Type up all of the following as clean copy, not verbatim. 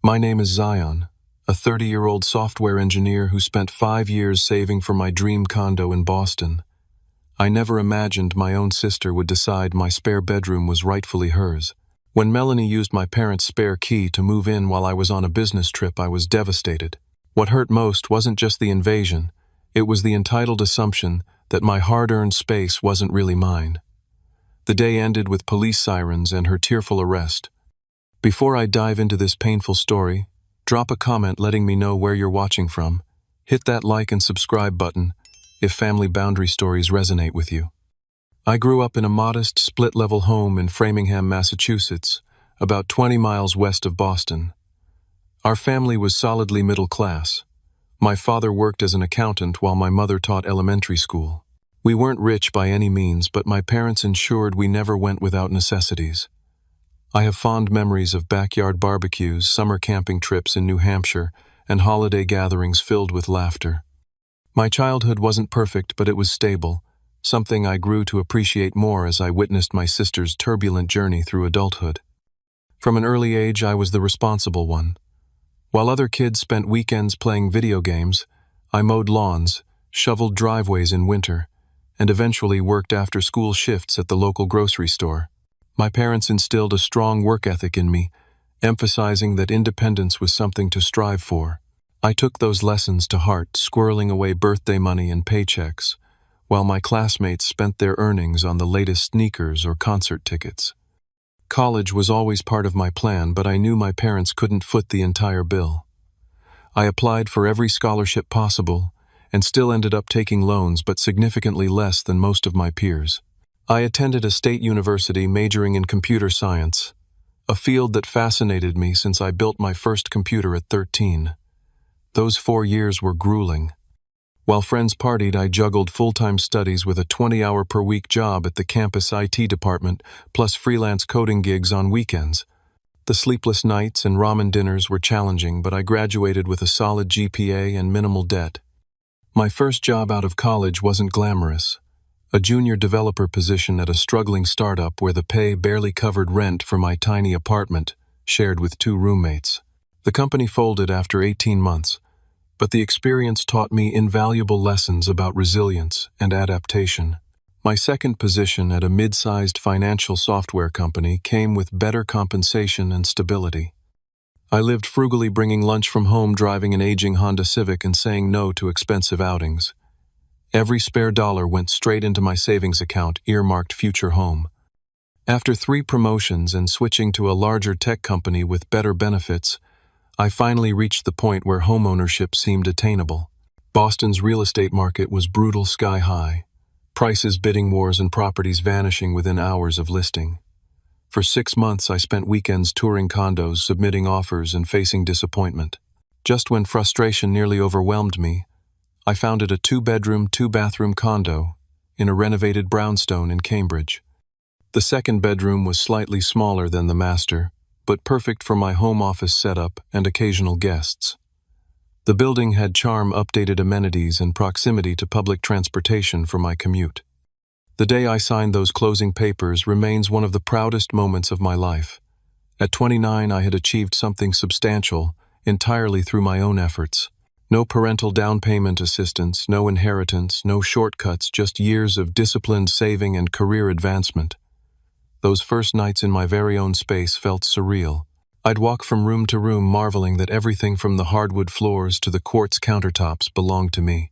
My name is Zion, a 30-year-old software engineer who spent 5 years saving for my dream condo in Boston. I never imagined my own sister would decide my spare bedroom was rightfully hers. When Melanie used my parents' spare key to move in while I was on a business trip, I was devastated. What hurt most wasn't just the invasion, it was the entitled assumption that my hard-earned space wasn't really mine. The day ended with police sirens and her tearful arrest. Before I dive into this painful story, drop a comment letting me know where you're watching from. Hit that like and subscribe button if family boundary stories resonate with you. I grew up in a modest, split-level home in Framingham, Massachusetts, about 20 miles west of Boston. Our family was solidly middle class. My father worked as an accountant while my mother taught elementary school. We weren't rich by any means, but my parents ensured we never went without necessities. I have fond memories of backyard barbecues, summer camping trips in New Hampshire, and holiday gatherings filled with laughter. My childhood wasn't perfect, but it was stable, something I grew to appreciate more as I witnessed my sister's turbulent journey through adulthood. From an early age, I was the responsible one. While other kids spent weekends playing video games, I mowed lawns, shoveled driveways in winter, and eventually worked after-school shifts at the local grocery store. My parents instilled a strong work ethic in me, emphasizing that independence was something to strive for. I took those lessons to heart, squirreling away birthday money and paychecks, while my classmates spent their earnings on the latest sneakers or concert tickets. College was always part of my plan, but I knew my parents couldn't foot the entire bill. I applied for every scholarship possible, and still ended up taking loans, but significantly less than most of my peers. I attended a state university majoring in computer science, a field that fascinated me since I built my first computer at 13. Those 4 years were grueling. While friends partied, I juggled full-time studies with a 20-hour-per-week job at the campus IT department, plus freelance coding gigs on weekends. The sleepless nights and ramen dinners were challenging, but I graduated with a solid GPA and minimal debt. My first job out of college wasn't glamorous. A junior developer position at a struggling startup where the pay barely covered rent for my tiny apartment, shared with 2 roommates. The company folded after 18 months, but the experience taught me invaluable lessons about resilience and adaptation. My second position at a mid-sized financial software company came with better compensation and stability. I lived frugally, bringing lunch from home, driving an aging Honda Civic, and saying no to expensive outings. Every spare dollar went straight into my savings account, earmarked future home. After 3 promotions and switching to a larger tech company with better benefits, I finally reached the point where homeownership seemed attainable. Boston's real estate market was brutal, sky high. Prices, bidding wars, and properties vanishing within hours of listing. For 6 months, I spent weekends touring condos, submitting offers, and facing disappointment. Just when frustration nearly overwhelmed me, I founded a 2-bedroom, 2-bathroom condo in a renovated brownstone in Cambridge. The second bedroom was slightly smaller than the master, but perfect for my home office setup and occasional guests. The building had charm, updated amenities, and proximity to public transportation for my commute. The day I signed those closing papers remains one of the proudest moments of my life. At 29, I had achieved something substantial, entirely through my own efforts. No parental down payment assistance, no inheritance, no shortcuts, just years of disciplined saving and career advancement. Those first nights in my very own space felt surreal. I'd walk from room to room, marveling that everything from the hardwood floors to the quartz countertops belonged to me.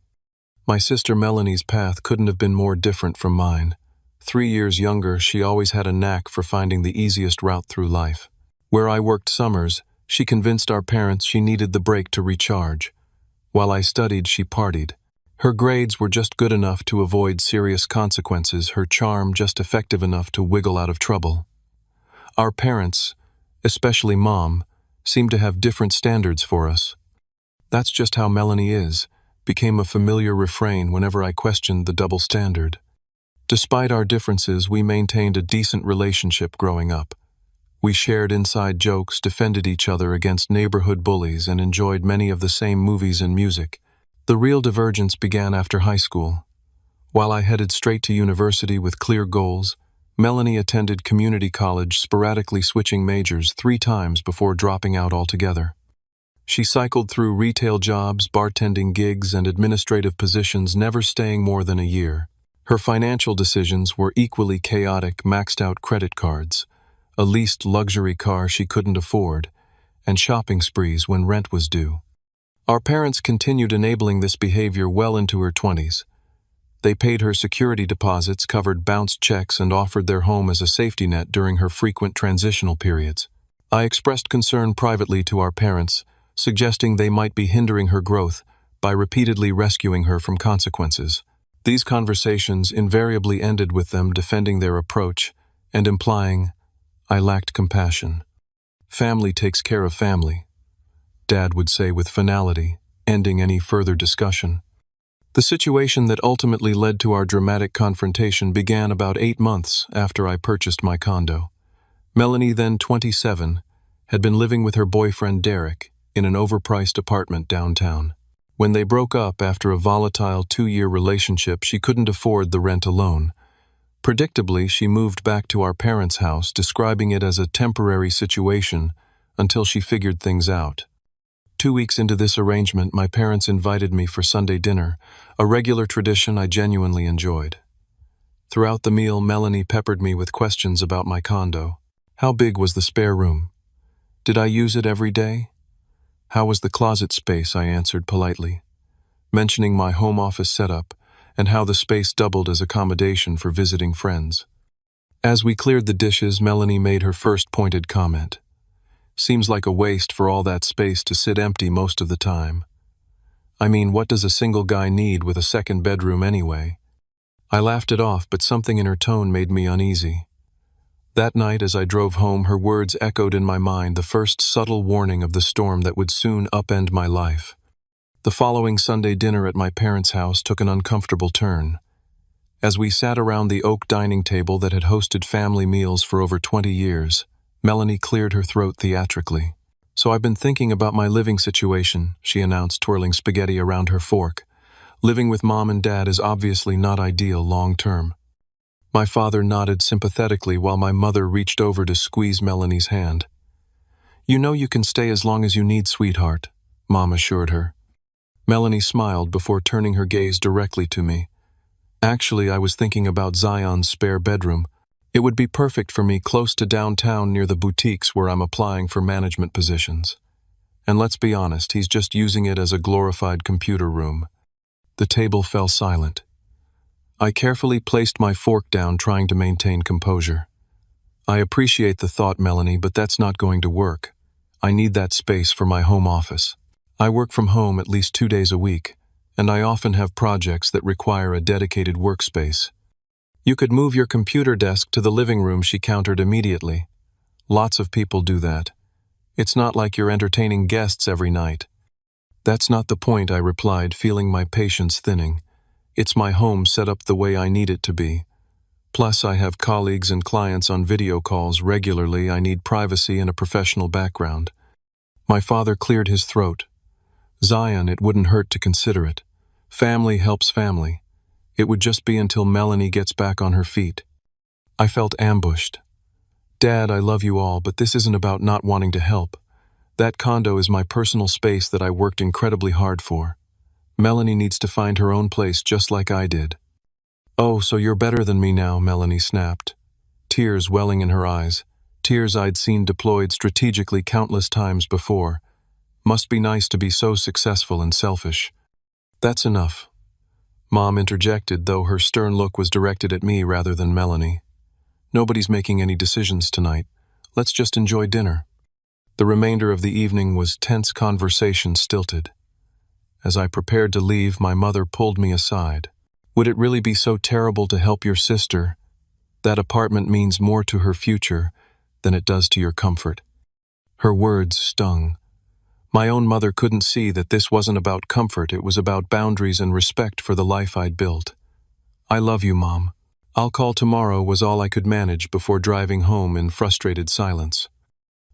My sister Melanie's path couldn't have been more different from mine. 3 years younger, she always had a knack for finding the easiest route through life. Where I worked summers, she convinced our parents she needed the break to recharge. While I studied, she partied. Her grades were just good enough to avoid serious consequences, her charm just effective enough to wiggle out of trouble. Our parents, especially Mom, seemed to have different standards for us. "That's just how Melanie is," became a familiar refrain whenever I questioned the double standard. Despite our differences, we maintained a decent relationship growing up. We shared inside jokes, defended each other against neighborhood bullies, and enjoyed many of the same movies and music. The real divergence began after high school. While I headed straight to university with clear goals, Melanie attended community college, sporadically switching majors 3 times before dropping out altogether. She cycled through retail jobs, bartending gigs, and administrative positions, never staying more than a year. Her financial decisions were equally chaotic: maxed-out credit cards, a leased luxury car she couldn't afford, and shopping sprees when rent was due. Our parents continued enabling this behavior well into her 20s. They paid her security deposits, covered bounced checks, and offered their home as a safety net during her frequent transitional periods. I expressed concern privately to our parents, suggesting they might be hindering her growth by repeatedly rescuing her from consequences. These conversations invariably ended with them defending their approach and implying I lacked compassion. "Family takes care of family," Dad would say with finality, ending any further discussion. The situation that ultimately led to our dramatic confrontation began about 8 months after I purchased my condo. Melanie, then 27, had been living with her boyfriend Derek in an overpriced apartment downtown. When they broke up after a volatile 2-year relationship, she couldn't afford the rent alone. Predictably, she moved back to our parents' house, describing it as a temporary situation until she figured things out. 2 weeks into this arrangement, my parents invited me for Sunday dinner, a regular tradition I genuinely enjoyed. Throughout the meal, Melanie peppered me with questions about my condo. How big was the spare room? Did I use it every day? How was the closet space? I answered politely, mentioning my home office setup and how the space doubled as accommodation for visiting friends. As we cleared the dishes, Melanie made her first pointed comment. "Seems like a waste for all that space to sit empty most of the time. I mean, what does a single guy need with a second bedroom anyway?" I laughed it off, but something in her tone made me uneasy. That night, as I drove home, her words echoed in my mind, the first subtle warning of the storm that would soon upend my life. The following Sunday dinner at my parents' house took an uncomfortable turn. As we sat around the oak dining table that had hosted family meals for over 20 years, Melanie cleared her throat theatrically. "So I've been thinking about my living situation," she announced, twirling spaghetti around her fork. "Living with Mom and Dad is obviously not ideal long-term." My father nodded sympathetically while my mother reached over to squeeze Melanie's hand. "You know you can stay as long as you need, sweetheart," Mom assured her. Melanie smiled before turning her gaze directly to me. "Actually, I was thinking about Zion's spare bedroom. It would be perfect for me, close to downtown near the boutiques where I'm applying for management positions. And let's be honest, he's just using it as a glorified computer room." The table fell silent. I carefully placed my fork down, trying to maintain composure. "I appreciate the thought, Melanie, but that's not going to work. I need that space for my home office. I work from home at least 2 days a week, and I often have projects that require a dedicated workspace." "You could move your computer desk to the living room," she countered immediately. "Lots of people do that. It's not like you're entertaining guests every night." "That's not the point," I replied, feeling my patience thinning. "It's my home set up the way I need it to be. Plus, I have colleagues and clients on video calls regularly. I need privacy and a professional background." My father cleared his throat. "Zion, it wouldn't hurt to consider it. Family helps family. It would just be until Melanie gets back on her feet." I felt ambushed. "Dad, I love you all, but this isn't about not wanting to help. That condo is my personal space that I worked incredibly hard for. Melanie needs to find her own place just like I did." "Oh, so you're better than me now," Melanie snapped, tears welling in her eyes, tears I'd seen deployed strategically countless times before. "Must be nice to be so successful and selfish." "That's enough," Mom interjected, though her stern look was directed at me rather than Melanie. "Nobody's making any decisions tonight. Let's just enjoy dinner." The remainder of the evening was tense conversation, stilted. As I prepared to leave, my mother pulled me aside. "Would it really be so terrible to help your sister? That apartment means more to her future than it does to your comfort." Her words stung. My own mother couldn't see that this wasn't about comfort, it was about boundaries and respect for the life I'd built. "I love you, Mom. I'll call tomorrow," was all I could manage before driving home in frustrated silence.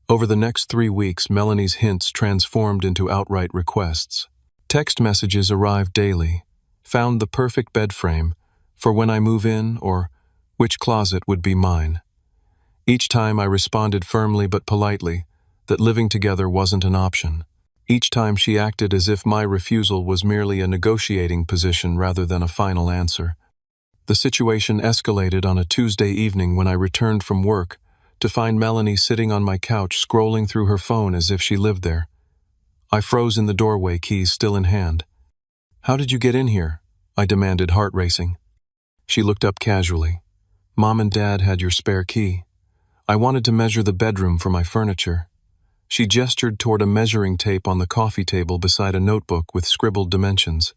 Over the next 3 weeks, Melanie's hints transformed into outright requests. Text messages arrived daily. "Found the perfect bed frame for when I move in," or "which closet would be mine?" Each time I responded firmly but politely that living together wasn't an option. Each time she acted as if my refusal was merely a negotiating position rather than a final answer. The situation escalated on a Tuesday evening when I returned from work to find Melanie sitting on my couch scrolling through her phone as if she lived there. I froze in the doorway, keys still in hand. "How did you get in here?" I demanded, heart racing. She looked up casually. "Mom and Dad had your spare key. I wanted to measure the bedroom for my furniture." She gestured toward a measuring tape on the coffee table beside a notebook with scribbled dimensions.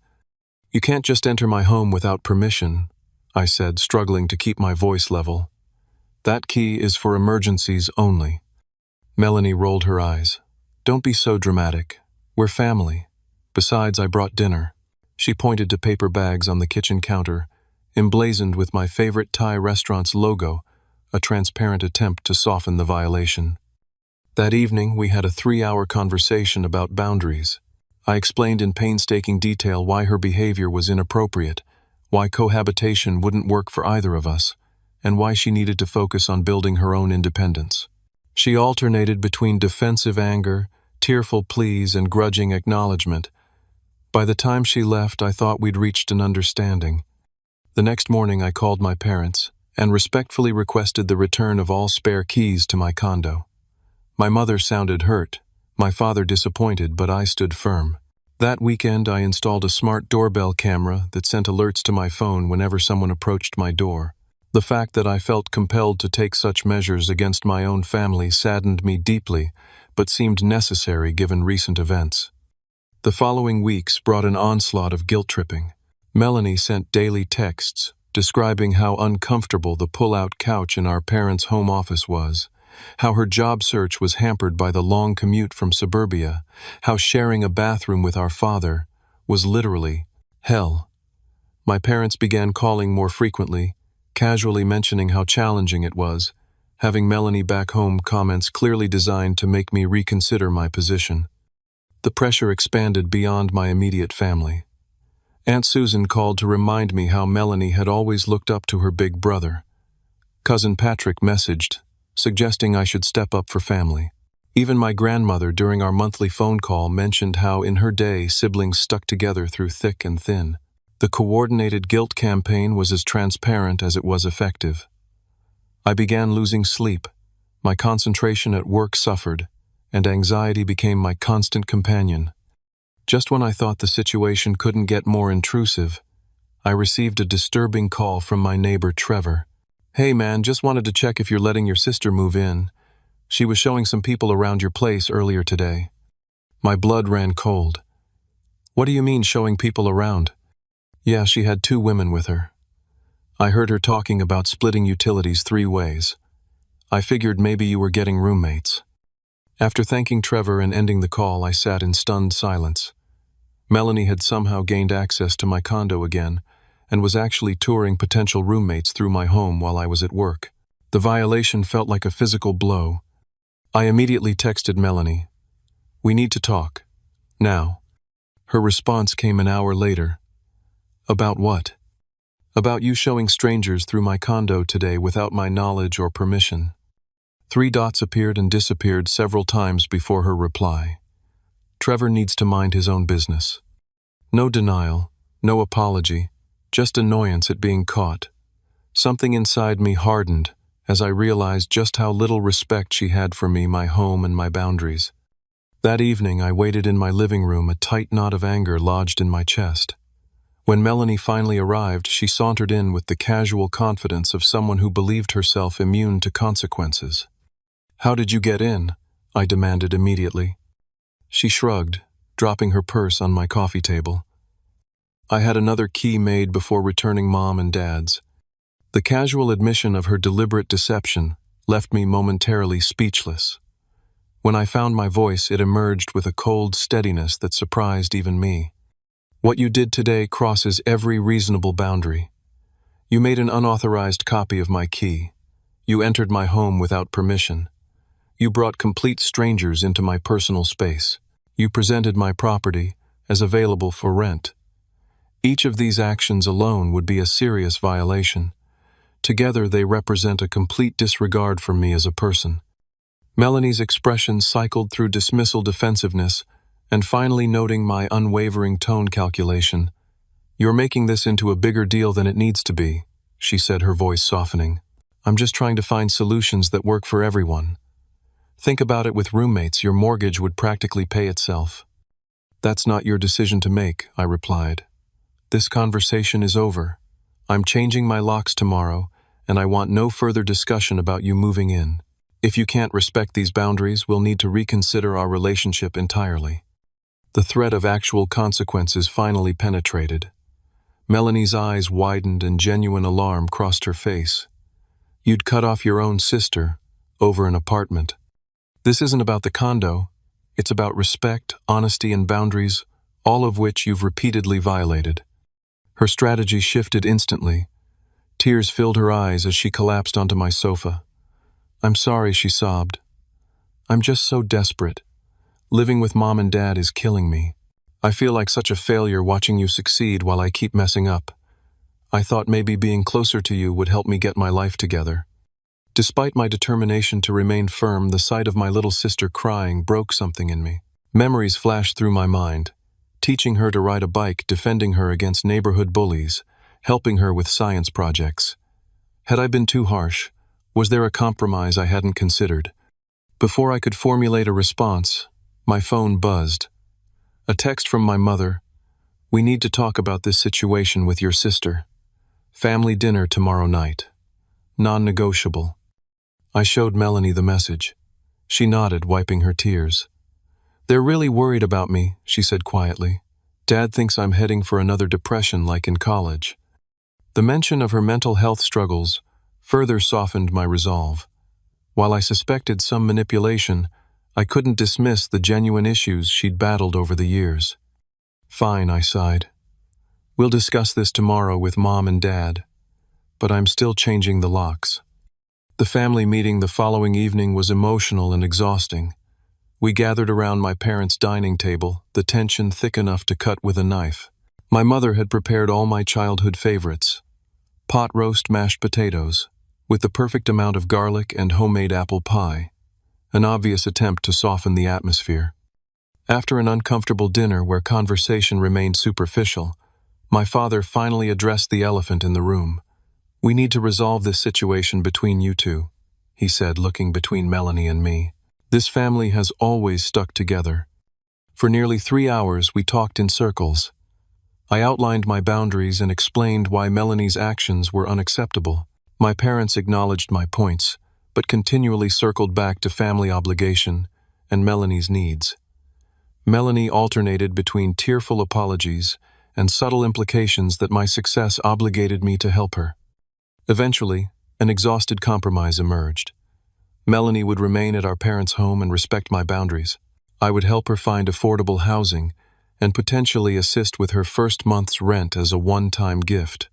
"You can't just enter my home without permission," I said, struggling to keep my voice level. "That key is for emergencies only." Melanie rolled her eyes. "Don't be so dramatic. We're family. Besides, I brought dinner." She pointed to paper bags on the kitchen counter, emblazoned with my favorite Thai restaurant's logo, a transparent attempt to soften the violation. That evening, we had a 3-hour conversation about boundaries. I explained in painstaking detail why her behavior was inappropriate, why cohabitation wouldn't work for either of us, and why she needed to focus on building her own independence. She alternated between defensive anger, tearful pleas, and grudging acknowledgement. By the time she left, I thought we'd reached an understanding. The next morning, I called my parents and respectfully requested the return of all spare keys to my condo. My mother sounded hurt, my father disappointed, but I stood firm. That weekend, I installed a smart doorbell camera that sent alerts to my phone whenever someone approached my door. The fact that I felt compelled to take such measures against my own family saddened me deeply, but seemed necessary given recent events. The following weeks brought an onslaught of guilt-tripping. Melanie sent daily texts describing how uncomfortable the pull-out couch in our parents' home office was, how her job search was hampered by the long commute from suburbia, how sharing a bathroom with our father was literally hell. My parents began calling more frequently, casually mentioning how challenging it was, having Melanie back home comments clearly designed to make me reconsider my position. The pressure expanded beyond my immediate family. Aunt Susan called to remind me how Melanie had always looked up to her big brother. Cousin Patrick messaged, suggesting I should step up for family. Even my grandmother, during our monthly phone call, mentioned how in her day siblings stuck together through thick and thin. The coordinated guilt campaign was as transparent as it was effective. I began losing sleep, my concentration at work suffered, and anxiety became my constant companion. Just when I thought the situation couldn't get more intrusive, I received a disturbing call from my neighbor Trevor. "Hey man, just wanted to check if you're letting your sister move in. She was showing some people around your place earlier today." My blood ran cold. "What do you mean showing people around?" "Yeah, she had 2 women with her. I heard her talking about splitting utilities 3 ways. I figured maybe you were getting roommates." After thanking Trevor and ending the call, I sat in stunned silence. Melanie had somehow gained access to my condo again and was actually touring potential roommates through my home while I was at work. The violation felt like a physical blow. I immediately texted Melanie, "We need to talk. Now." Her response came an hour later. "About what?" "About you showing strangers through my condo today without my knowledge or permission." 3 dots appeared and disappeared several times before her reply. Trevor needs to mind his own business. No denial, no apology, just annoyance at being caught. Something inside me hardened as I realized just how little respect she had for me, my home, and my boundaries. That evening, I waited in my living room, a tight knot of anger lodged in my chest. When Melanie finally arrived, she sauntered in with the casual confidence of someone who believed herself immune to consequences. "How did you get in?" I demanded immediately. She shrugged, dropping her purse on my coffee table. "I had another key made before returning Mom and Dad's." The casual admission of her deliberate deception left me momentarily speechless. When I found my voice, it emerged with a cold steadiness that surprised even me. "What you did today crosses every reasonable boundary. You made an unauthorized copy of my key. You entered my home without permission. You brought complete strangers into my personal space. You presented my property as available for rent. Each of these actions alone would be a serious violation. Together, they represent a complete disregard for me as a person." Melanie's expression cycled through dismissal, defensiveness, and finally noting my unwavering tone calculation. "You're making this into a bigger deal than it needs to be," she said, her voice softening. "I'm just trying to find solutions that work for everyone. Think about it, with roommates, your mortgage would practically pay itself." "That's not your decision to make," I replied. "This conversation is over. I'm changing my locks tomorrow, and I want no further discussion about you moving in. If you can't respect these boundaries, we'll need to reconsider our relationship entirely." The threat of actual consequences finally penetrated. Melanie's eyes widened and genuine alarm crossed her face. "You'd cut off your own sister over an apartment. This isn't about the condo. It's about respect, honesty, and boundaries, all of which you've repeatedly violated." Her strategy shifted instantly. Tears filled her eyes as she collapsed onto my sofa. "I'm sorry," she sobbed. "I'm just so desperate. Living with Mom and Dad is killing me. I feel like such a failure watching you succeed while I keep messing up. I thought maybe being closer to you would help me get my life together." Despite my determination to remain firm, the sight of my little sister crying broke something in me. Memories flashed through my mind, teaching her to ride a bike, defending her against neighborhood bullies, helping her with science projects. Had I been too harsh? Was there a compromise I hadn't considered? Before I could formulate a response, my phone buzzed. A text from my mother. "We need to talk about this situation with your sister. Family dinner tomorrow night. Non-negotiable." I showed Melanie the message. She nodded, wiping her tears. "They're really worried about me," she said quietly. "Dad thinks I'm heading for another depression like in college." The mention of her mental health struggles further softened my resolve. While I suspected some manipulation, I couldn't dismiss the genuine issues she'd battled over the years. "Fine," I sighed. "We'll discuss this tomorrow with Mom and Dad, but I'm still changing the locks." The family meeting the following evening was emotional and exhausting. We gathered around my parents' dining table, the tension thick enough to cut with a knife. My mother had prepared all my childhood favorites: pot roast mashed potatoes, with the perfect amount of garlic, and homemade apple pie, an obvious attempt to soften the atmosphere. After an uncomfortable dinner where conversation remained superficial, my father finally addressed the elephant in the room. "We need to resolve this situation between you two," he said, looking between Melanie and me. "This family has always stuck together." For nearly 3 hours, we talked in circles. I outlined my boundaries and explained why Melanie's actions were unacceptable. My parents acknowledged my points, but continually circled back to family obligation and Melanie's needs. Melanie alternated between tearful apologies and subtle implications that my success obligated me to help her. Eventually, an exhausted compromise emerged. Melanie would remain at our parents' home and respect my boundaries. I would help her find affordable housing and potentially assist with her first month's rent as a one-time gift.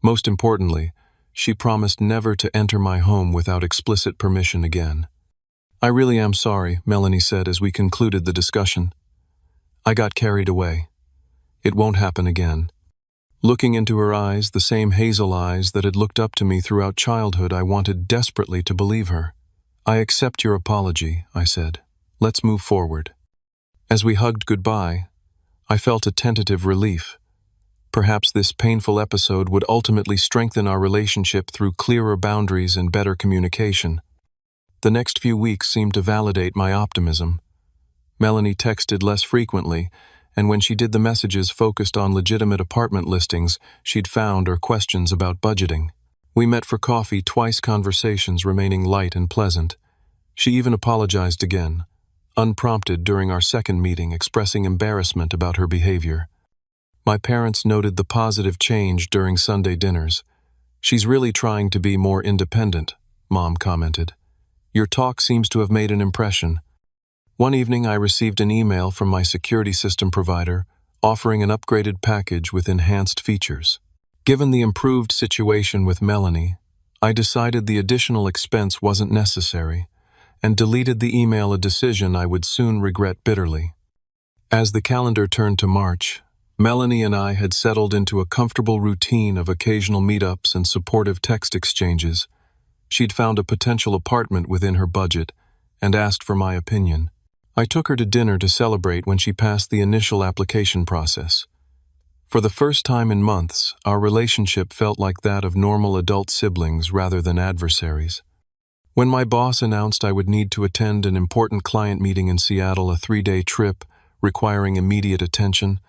Most importantly, she promised never to enter my home without explicit permission again. "I really am sorry," Melanie said as we concluded the discussion. "I got carried away. It won't happen again." Looking into her eyes, the same hazel eyes that had looked up to me throughout childhood, I wanted desperately to believe her. "I accept your apology," I said. "Let's move forward." As we hugged goodbye, I felt a tentative relief. Perhaps this painful episode would ultimately strengthen our relationship through clearer boundaries and better communication. The next few weeks seemed to validate my optimism. Melanie texted less frequently, and when she did, the messages focused on legitimate apartment listings she'd found or questions about budgeting. We met for coffee twice, conversations remaining light and pleasant. She even apologized again, unprompted, during our second meeting, expressing embarrassment about her behavior. My parents noted the positive change during Sunday dinners. "She's really trying to be more independent," Mom commented. "Your talk seems to have made an impression." One evening, I received an email from my security system provider offering an upgraded package with enhanced features. Given the improved situation with Melanie, I decided the additional expense wasn't necessary and deleted the email, a decision I would soon regret bitterly. As the calendar turned to March, Melanie and I had settled into a comfortable routine of occasional meetups and supportive text exchanges. She'd found a potential apartment within her budget and asked for my opinion. I took her to dinner to celebrate when she passed the initial application process. For the first time in months, our relationship felt like that of normal adult siblings rather than adversaries. When my boss announced I would need to attend an important client meeting in Seattle, a 3-day trip requiring immediate attention,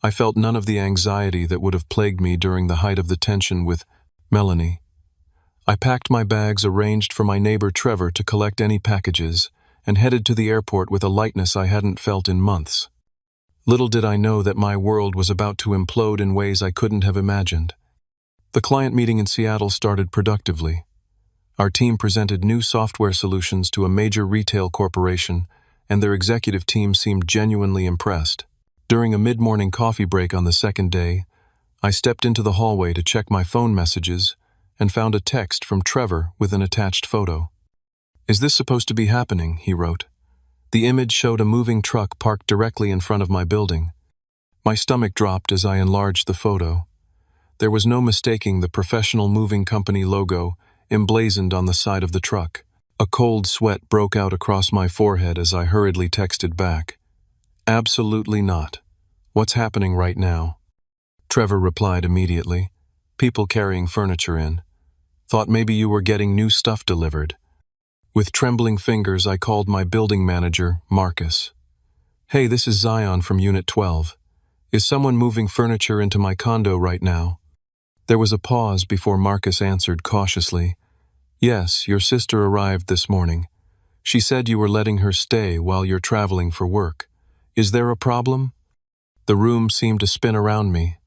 I felt none of the anxiety that would have plagued me during the height of the tension with Melanie. I packed my bags, arranged for my neighbor Trevor to collect any packages, and headed to the airport with a lightness I hadn't felt in months. Little did I know that my world was about to implode in ways I couldn't have imagined. The client meeting in Seattle started productively. Our team presented new software solutions to a major retail corporation, and their executive team seemed genuinely impressed. During a mid-morning coffee break on the second day, I stepped into the hallway to check my phone messages and found a text from Trevor with an attached photo. "Is this supposed to be happening?" he wrote. The image showed a moving truck parked directly in front of my building. My stomach dropped as I enlarged the photo. There was no mistaking the professional moving company logo emblazoned on the side of the truck. A cold sweat broke out across my forehead as I hurriedly texted back. "Absolutely not. What's happening right now?" Trevor replied immediately. "People carrying furniture in. Thought maybe you were getting new stuff delivered." With trembling fingers, I called my building manager, Marcus. "Hey, this is Zion from Unit 12. Is someone moving furniture into my condo right now?" There was a pause before Marcus answered cautiously. "Yes, your sister arrived this morning. She said you were letting her stay while you're traveling for work. Is there a problem?" The room seemed to spin around me.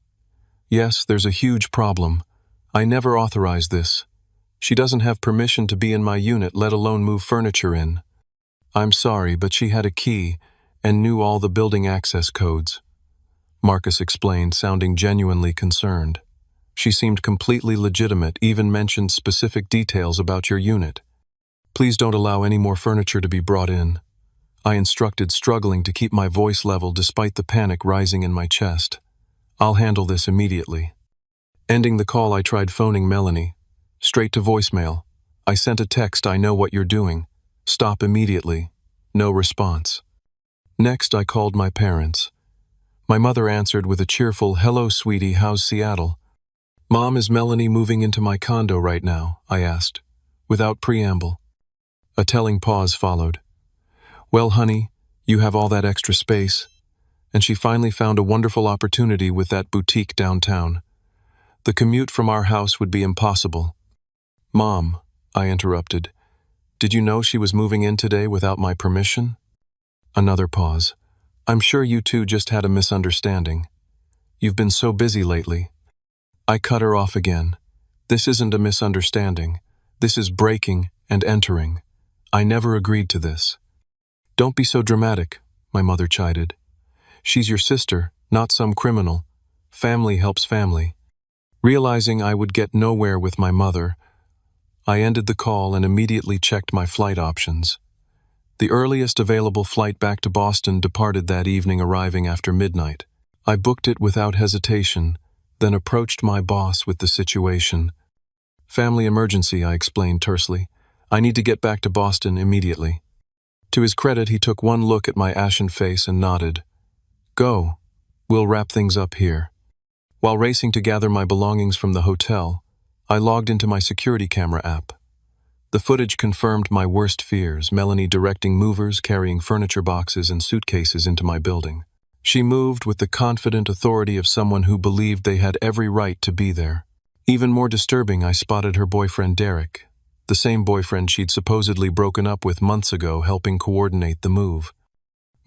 "Yes, there's a huge problem. I never authorized this. She doesn't have permission to be in my unit, let alone move furniture in. I'm sorry, but she had a key and knew all the building access codes," Marcus explained, sounding genuinely concerned. "She seemed completely legitimate, even mentioned specific details about your unit. Please don't allow any more furniture to be brought in," I instructed, struggling to keep my voice level despite the panic rising in my chest. "I'll handle this immediately." Ending the call, I tried phoning Melanie. Straight to voicemail. I sent a text, "I know what you're doing. Stop immediately." No response. Next, I called my parents. My mother answered with a cheerful, "Hello, sweetie, how's Seattle?" "Mom, is Melanie moving into my condo right now?" I asked, without preamble. A telling pause followed. "Well, honey, you have all that extra space." And she finally found a wonderful opportunity with that boutique downtown. The commute from our house would be impossible. "Mom," I interrupted, "did you know she was moving in today without my permission?" Another pause. "I'm sure you two just had a misunderstanding. You've been so busy lately." I cut her off again. "This isn't a misunderstanding. This is breaking and entering. I never agreed to this." "Don't be so dramatic," my mother chided. "She's your sister, not some criminal. Family helps family." Realizing I would get nowhere with my mother, I ended the call and immediately checked my flight options. The earliest available flight back to Boston departed that evening, arriving after midnight. I booked it without hesitation, then approached my boss with the situation. "Family emergency," I explained tersely. "I need to get back to Boston immediately." To his credit, he took one look at my ashen face and nodded. "Go. We'll wrap things up here." While racing to gather my belongings from the hotel, I logged into my security camera app. The footage confirmed my worst fears, Melanie directing movers carrying furniture boxes and suitcases into my building. She moved with the confident authority of someone who believed they had every right to be there. Even more disturbing, I spotted her boyfriend Derek, the same boyfriend she'd supposedly broken up with months ago, helping coordinate the move.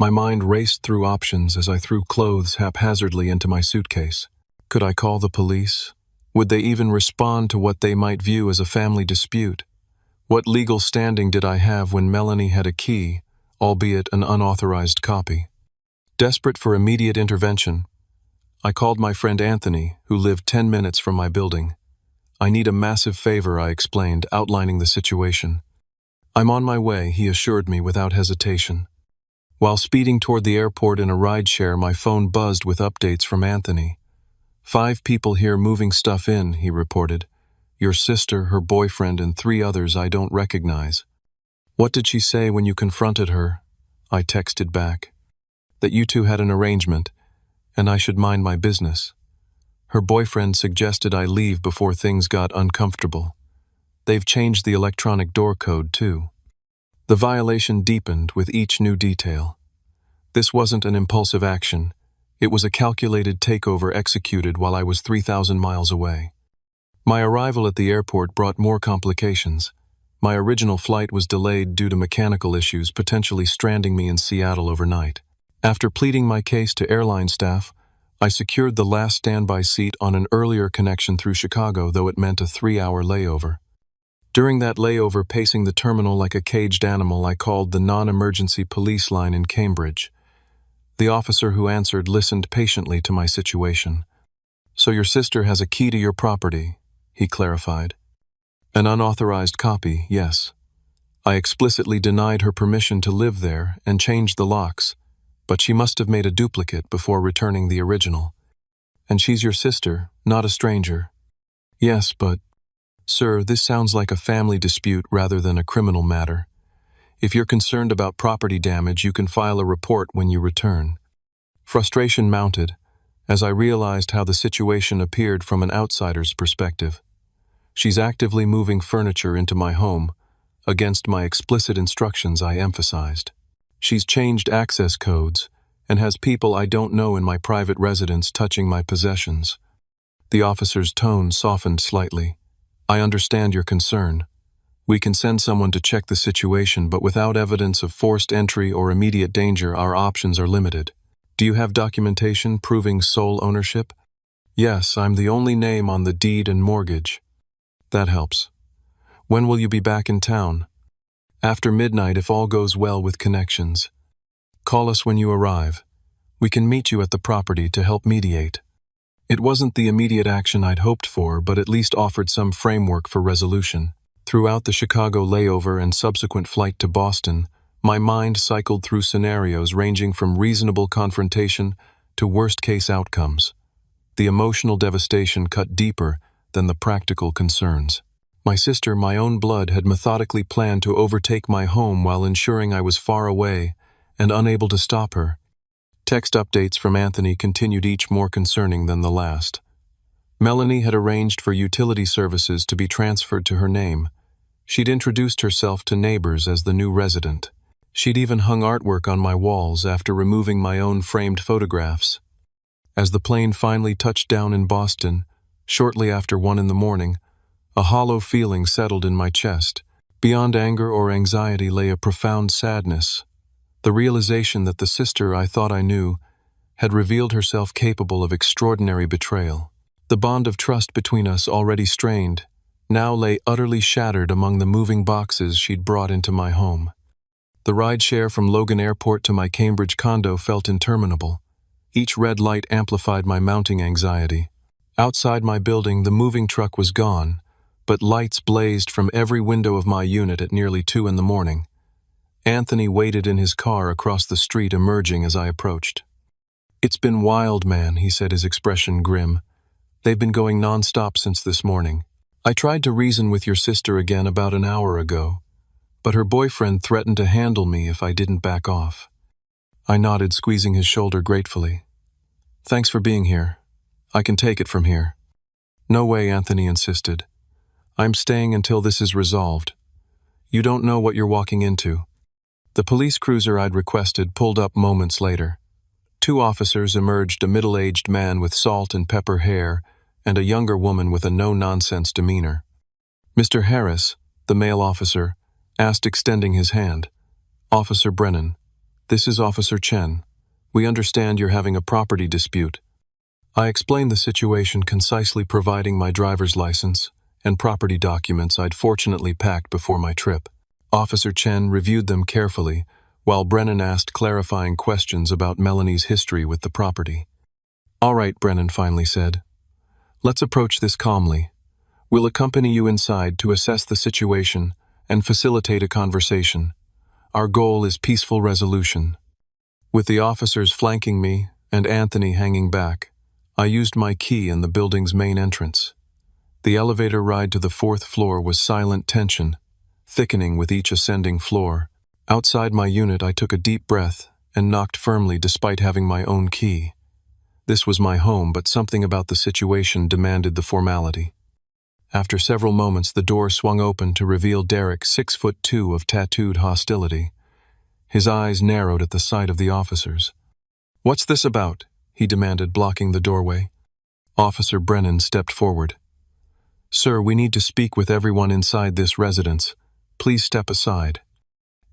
My mind raced through options as I threw clothes haphazardly into my suitcase. Could I call the police? Would they even respond to what they might view as a family dispute? What legal standing did I have when Melanie had a key, albeit an unauthorized copy? Desperate for immediate intervention, I called my friend Anthony, who lived 10 minutes from my building. "I need a massive favor," I explained, outlining the situation. "I'm on my way," he assured me without hesitation. While speeding toward the airport in a rideshare, my phone buzzed with updates from Anthony. "5 people here moving stuff in," he reported. "Your sister, her boyfriend, and 3 others I don't recognize." "What did she say when you confronted her?" I texted back. That you two had an arrangement, and I should mind my business. Her boyfriend suggested I leave before things got uncomfortable. They've changed the electronic door code, too. The violation deepened with each new detail. This wasn't an impulsive action. It was a calculated takeover executed while I was 3,000 miles away. My arrival at the airport brought more complications. My original flight was delayed due to mechanical issues, potentially stranding me in Seattle overnight. After pleading my case to airline staff, I secured the last standby seat on an earlier connection through Chicago, though it meant a 3-hour layover. During that layover, pacing the terminal like a caged animal, I called the non-emergency police line in Cambridge. The officer who answered listened patiently to my situation. "So your sister has a key to your property," he clarified. "An unauthorized copy, yes. I explicitly denied her permission to live there and changed the locks, but she must have made a duplicate before returning the original. And she's your sister, not a stranger." "Yes, but, sir, this sounds like a family dispute rather than a criminal matter. If you're concerned about property damage, you can file a report when you return." Frustration mounted as I realized how the situation appeared from an outsider's perspective. She's actively moving furniture into my home, against my explicit instructions, I emphasized. She's changed access codes and has people I don't know in my private residence touching my possessions. The officer's tone softened slightly. "I understand your concern. We can send someone to check the situation, but without evidence of forced entry or immediate danger, our options are limited. Do you have documentation proving sole ownership?" "Yes, I'm the only name on the deed and mortgage." "That helps. When will you be back in town?" "After midnight if all goes well with connections. Call us when you arrive. We can meet you at the property to help mediate." It wasn't the immediate action I'd hoped for, but at least offered some framework for resolution. Throughout the Chicago layover and subsequent flight to Boston, my mind cycled through scenarios ranging from reasonable confrontation to worst-case outcomes. The emotional devastation cut deeper than the practical concerns. My sister, my own blood, had methodically planned to overtake my home while ensuring I was far away and unable to stop her. Text updates from Anthony continued, each more concerning than the last. Melanie had arranged for utility services to be transferred to her name. She'd introduced herself to neighbors as the new resident. She'd even hung artwork on my walls after removing my own framed photographs. As the plane finally touched down in Boston, shortly after 1 a.m, a hollow feeling settled in my chest. Beyond anger or anxiety lay a profound sadness. The realization that the sister I thought I knew had revealed herself capable of extraordinary betrayal. The bond of trust between us, already strained, now lay utterly shattered among the moving boxes she'd brought into my home. The rideshare from Logan Airport to my Cambridge condo felt interminable. Each red light amplified my mounting anxiety. Outside my building, the moving truck was gone, but lights blazed from every window of my unit at nearly 2 a.m. Anthony waited in his car across the street, emerging as I approached. "It's been wild, man," he said, his expression grim. "They've been going non-stop since this morning. I tried to reason with your sister again about an hour ago, but her boyfriend threatened to handle me if I didn't back off." I nodded, squeezing his shoulder gratefully. "Thanks for being here. I can take it from here." "No way," Anthony insisted. "I'm staying until this is resolved. You don't know what you're walking into." The police cruiser I'd requested pulled up moments later. 2 officers emerged, a middle-aged man with salt and pepper hair and a younger woman with a no-nonsense demeanor. "Mr. Harris," the male officer asked, extending his hand. "Officer Brennan, this is Officer Chen. We understand you're having a property dispute." I explained the situation, concisely providing my driver's license and property documents I'd fortunately packed before my trip. Officer Chen reviewed them carefully, while Brennan asked clarifying questions about Melanie's history with the property. "All right," Brennan finally said. "Let's approach this calmly. We'll accompany you inside to assess the situation and facilitate a conversation. Our goal is peaceful resolution." With the officers flanking me and Anthony hanging back, I used my key in the building's main entrance. The elevator ride to the 4th floor was silent tension, thickening with each ascending floor. Outside my unit, I took a deep breath and knocked firmly despite having my own key. This was my home, but something about the situation demanded the formality. After several moments, the door swung open to reveal Derek, 6'2" of tattooed hostility. His eyes narrowed at the sight of the officers. "What's this about?" he demanded, blocking the doorway. Officer Brennan stepped forward. "Sir, we need to speak with everyone inside this residence. Please step aside."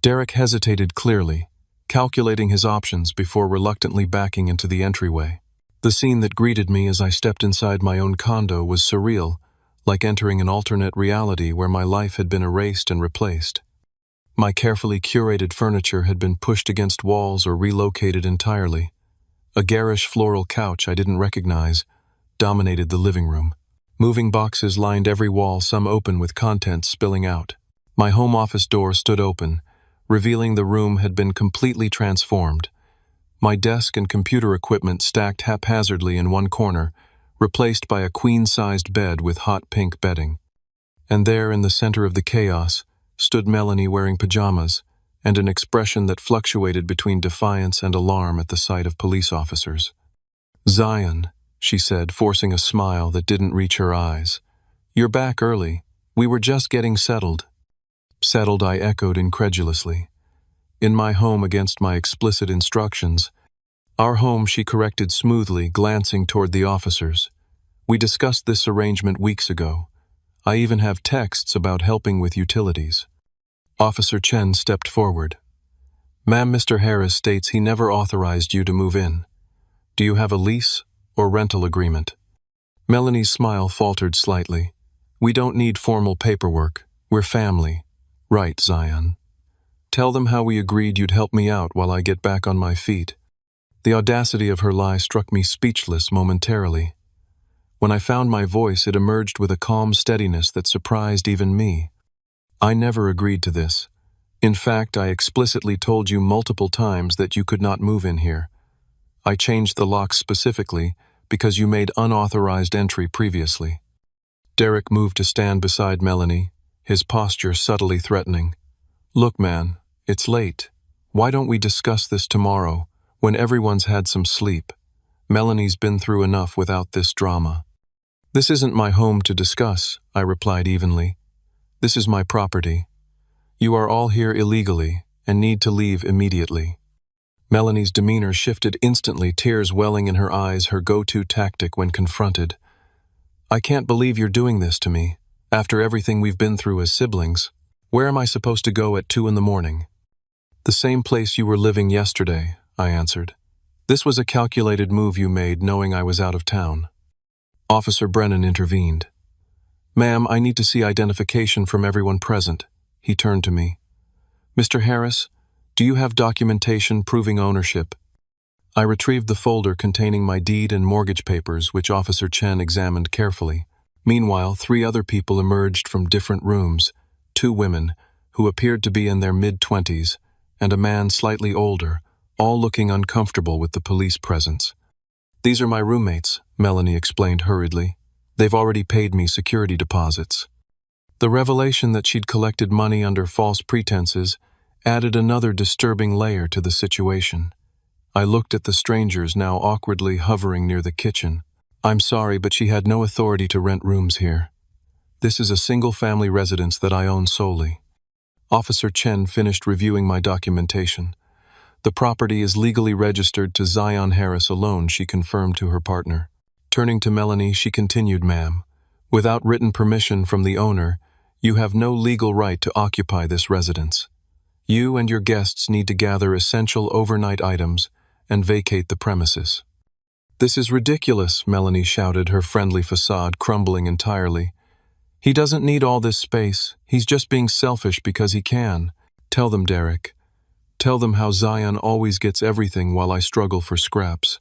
Derek hesitated clearly, calculating his options before reluctantly backing into the entryway. The scene that greeted me as I stepped inside my own condo was surreal, like entering an alternate reality where my life had been erased and replaced. My carefully curated furniture had been pushed against walls or relocated entirely. A garish floral couch I didn't recognize dominated the living room. Moving boxes lined every wall, some open with contents spilling out. My home office door stood open, revealing the room had been completely transformed. My desk and computer equipment stacked haphazardly in one corner, replaced by a queen-sized bed with hot pink bedding. And there, in the center of the chaos, stood Melanie wearing pajamas and an expression that fluctuated between defiance and alarm at the sight of police officers. "Zion," she said, forcing a smile that didn't reach her eyes. "You're back early. We were just getting settled." "Settled," I echoed incredulously. "In my home against my explicit instructions." "Our home," she corrected smoothly, glancing toward the officers. "We discussed this arrangement weeks ago. I even have texts about helping with utilities." Officer Chen stepped forward. "Ma'am, Mr. Harris states he never authorized you to move in. Do you have a lease or rental agreement?" Melanie's smile faltered slightly. "We don't need formal paperwork. We're family." "Right, Zion. Tell them how we agreed you'd help me out while I get back on my feet." The audacity of her lie struck me speechless momentarily. When I found my voice, it emerged with a calm steadiness that surprised even me. "I never agreed to this. In fact, I explicitly told you multiple times that you could not move in here. I changed the locks specifically because you made unauthorized entry previously." Derek moved to stand beside Melanie, his posture subtly threatening. "Look, man, it's late. Why don't we discuss this tomorrow, when everyone's had some sleep? Melanie's been through enough without this drama." "This isn't my home to discuss," I replied evenly. "This is my property. You are all here illegally and need to leave immediately." Melanie's demeanor shifted instantly, tears welling in her eyes, her go-to tactic when confronted. "I can't believe you're doing this to me, after everything we've been through as siblings. Where am I supposed to go at 2 in the morning?" "The same place you were living yesterday," I answered. "This was a calculated move you made, knowing I was out of town." Officer Brennan intervened. "Ma'am, I need to see identification from everyone present." He turned to me. "Mr. Harris, do you have documentation proving ownership?" I retrieved the folder containing my deed and mortgage papers, which Officer Chen examined carefully. Meanwhile, 3 other people emerged from different rooms, 2 women, who appeared to be in their mid-20s, and a man slightly older, all looking uncomfortable with the police presence. "These are my roommates," Melanie explained hurriedly. "They've already paid me security deposits." The revelation that she'd collected money under false pretenses added another disturbing layer to the situation. I looked at the strangers now awkwardly hovering near the kitchen. "I'm sorry, but she had no authority to rent rooms here. This is a single-family residence that I own solely." Officer Chen finished reviewing my documentation. "The property is legally registered to Zion Harris alone," she confirmed to her partner. Turning to Melanie, she continued, "Ma'am, without written permission from the owner, you have no legal right to occupy this residence. You and your guests need to gather essential overnight items and vacate the premises." "This is ridiculous," Melanie shouted, her friendly facade crumbling entirely. "He doesn't need all this space. He's just being selfish because he can." "Tell them, Derek. Tell them how Zion always gets everything while I struggle for scraps."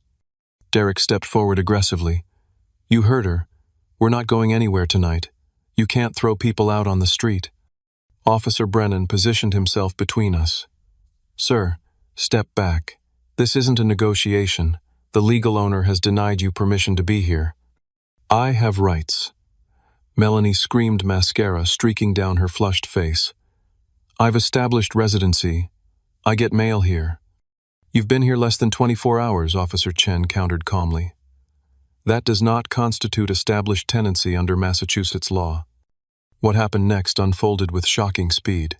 Derek stepped forward aggressively. "You heard her. We're not going anywhere tonight. You can't throw people out on the street." Officer Brennan positioned himself between us. "Sir, step back. This isn't a negotiation. The legal owner has denied you permission to be here." "I have rights." Melanie screamed, mascara streaking down her flushed face. "I've established residency. I get mail here. You've been here less than 24 hours, Officer Chen countered calmly. That does not constitute established tenancy under Massachusetts law. What happened next unfolded with shocking speed.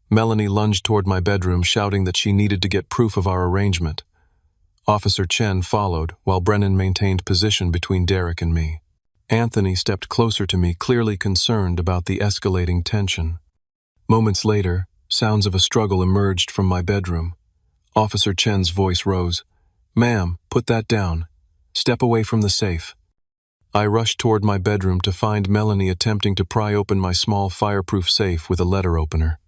Melanie lunged toward my bedroom, shouting that she needed to get proof of our arrangement. Officer Chen followed, while Brennan maintained position between Derek and me. Anthony stepped closer to me, clearly concerned about the escalating tension. Moments later, sounds of a struggle emerged from my bedroom. Officer Chen's voice rose. "Ma'am, put that down. Step away from the safe." I rushed toward my bedroom to find Melanie attempting to pry open my small fireproof safe with a letter opener.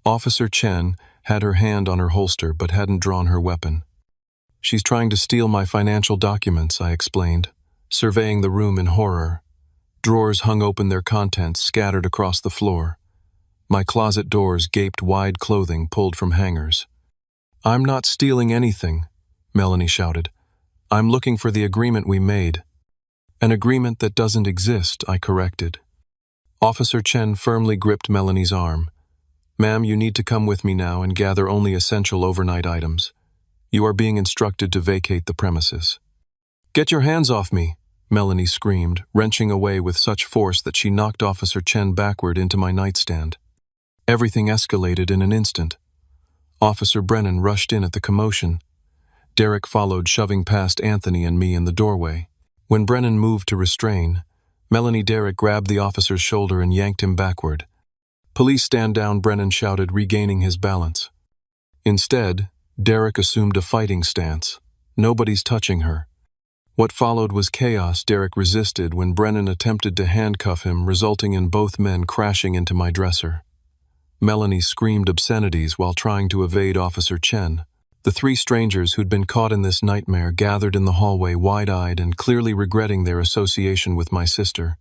Officer Chen had her hand on her holster but hadn't drawn her weapon. "She's trying to steal my financial documents," I explained, surveying the room in horror. Drawers hung open, their contents scattered across the floor. My closet doors gaped wide, clothing pulled from hangers. "I'm not stealing anything," Melanie shouted. "I'm looking for the agreement we made." "An agreement that doesn't exist," I corrected. Officer Chen firmly gripped Melanie's arm. "Ma'am, you need to come with me now and gather only essential overnight items. You are being instructed to vacate the premises." "Get your hands off me," Melanie screamed, wrenching away with such force that she knocked Officer Chen backward into my nightstand. Everything escalated in an instant. Officer Brennan rushed in at the commotion. Derek followed, shoving past Anthony and me in the doorway. When Brennan moved to restrain, Melanie Derek grabbed the officer's shoulder and yanked him backward. "Police, stand down," Brennan shouted, regaining his balance. Instead, Derek assumed a fighting stance. "Nobody's touching her." What followed was chaos. Derek resisted when Brennan attempted to handcuff him, resulting in both men crashing into my dresser. Melanie screamed obscenities while trying to evade Officer Chen. The three strangers who'd been caught in this nightmare gathered in the hallway, wide-eyed and clearly regretting their association with my sister.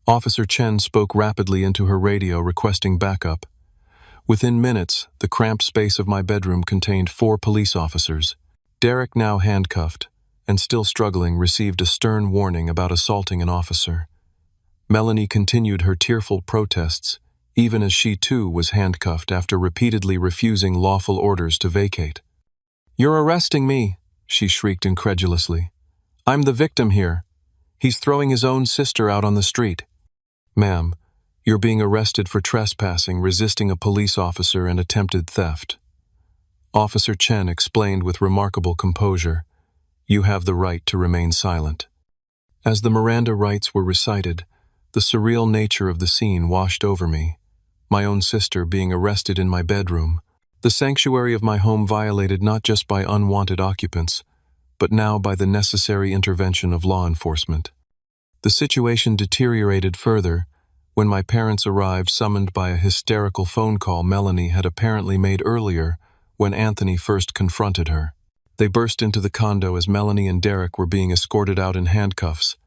Officer Chen spoke rapidly into her radio, requesting backup. Within minutes, the cramped space of my bedroom contained 4 police officers. Derek, now handcuffed and still struggling, received a stern warning about assaulting an officer. Melanie continued her tearful protests, even as she too was handcuffed after repeatedly refusing lawful orders to vacate. "You're arresting me," she shrieked incredulously. "I'm the victim here. He's throwing his own sister out on the street." "Ma'am, you're being arrested for trespassing, resisting a police officer, and attempted theft." Officer Chen explained with remarkable composure. "You have the right to remain silent." As the Miranda rights were recited, the surreal nature of the scene washed over me. My own sister being arrested in my bedroom, the sanctuary of my home violated not just by unwanted occupants, but now by the necessary intervention of law enforcement. The situation deteriorated further when my parents arrived, summoned by a hysterical phone call Melanie had apparently made earlier when Anthony first confronted her. They burst into the condo as Melanie and Derek were being escorted out in handcuffs.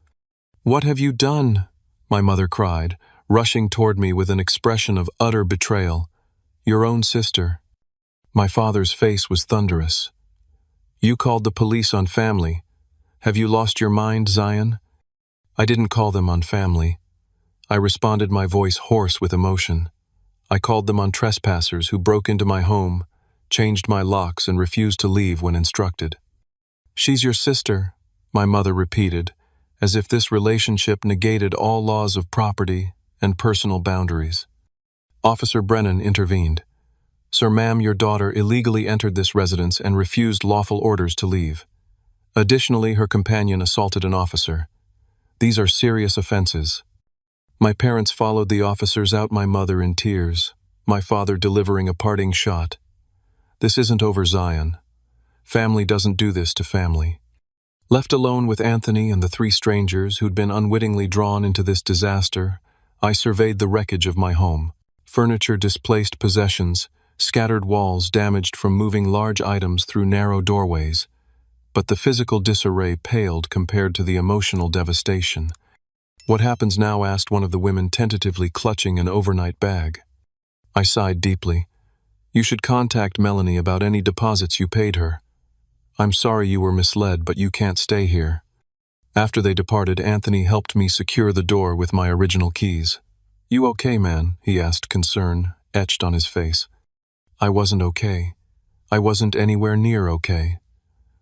"What have you done?" my mother cried, rushing toward me with an expression of utter betrayal. "Your own sister." My father's face was thunderous. "You called the police on family. Have you lost your mind, Zion?" "I didn't call them on family," I responded, my voice hoarse with emotion. "I called them on trespassers who broke into my home, changed my locks, and refused to leave when instructed." "She's your sister," my mother repeated, as if this relationship negated all laws of property and personal boundaries. Officer Brennan intervened. "Sir, ma'am, your daughter illegally entered this residence and refused lawful orders to leave. Additionally, her companion assaulted an officer. These are serious offenses." My parents followed the officers out, my mother in tears, my father delivering a parting shot. "This isn't over, Zion. Family doesn't do this to family." Left alone with Anthony and the 3 strangers who'd been unwittingly drawn into this disaster, I surveyed the wreckage of my home. Furniture, displaced possessions, scattered walls damaged from moving large items through narrow doorways. But the physical disarray paled compared to the emotional devastation. "What happens now?" asked one of the women, tentatively clutching an overnight bag. I sighed deeply. "You should contact Melanie about any deposits you paid her. I'm sorry you were misled, but you can't stay here." After they departed, Anthony helped me secure the door with my original keys. "You okay, man?" he asked, concern etched on his face. I wasn't okay. I wasn't anywhere near okay.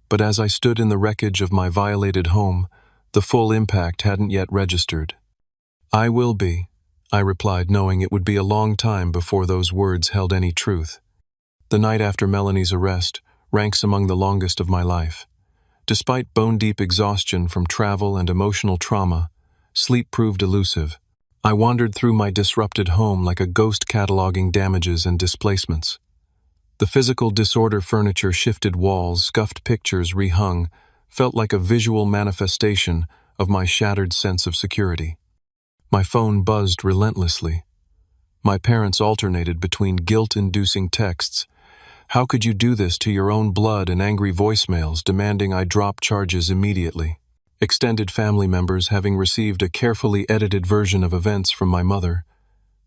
But as I stood in the wreckage of my violated home, the full impact hadn't yet registered. "I will be," I replied, knowing it would be a long time before those words held any truth. The night after Melanie's arrest ranks among the longest of my life. Despite bone-deep exhaustion from travel and emotional trauma, sleep proved elusive. I wandered through my disrupted home like a ghost cataloging damages and displacements. The physical disorder, furniture shifted, walls, scuffed pictures rehung, felt like a visual manifestation of my shattered sense of security. My phone buzzed relentlessly. My parents alternated between guilt-inducing texts, "How could you do this to your own blood?" and angry voicemails demanding I drop charges immediately. Extended family members, having received a carefully edited version of events from my mother,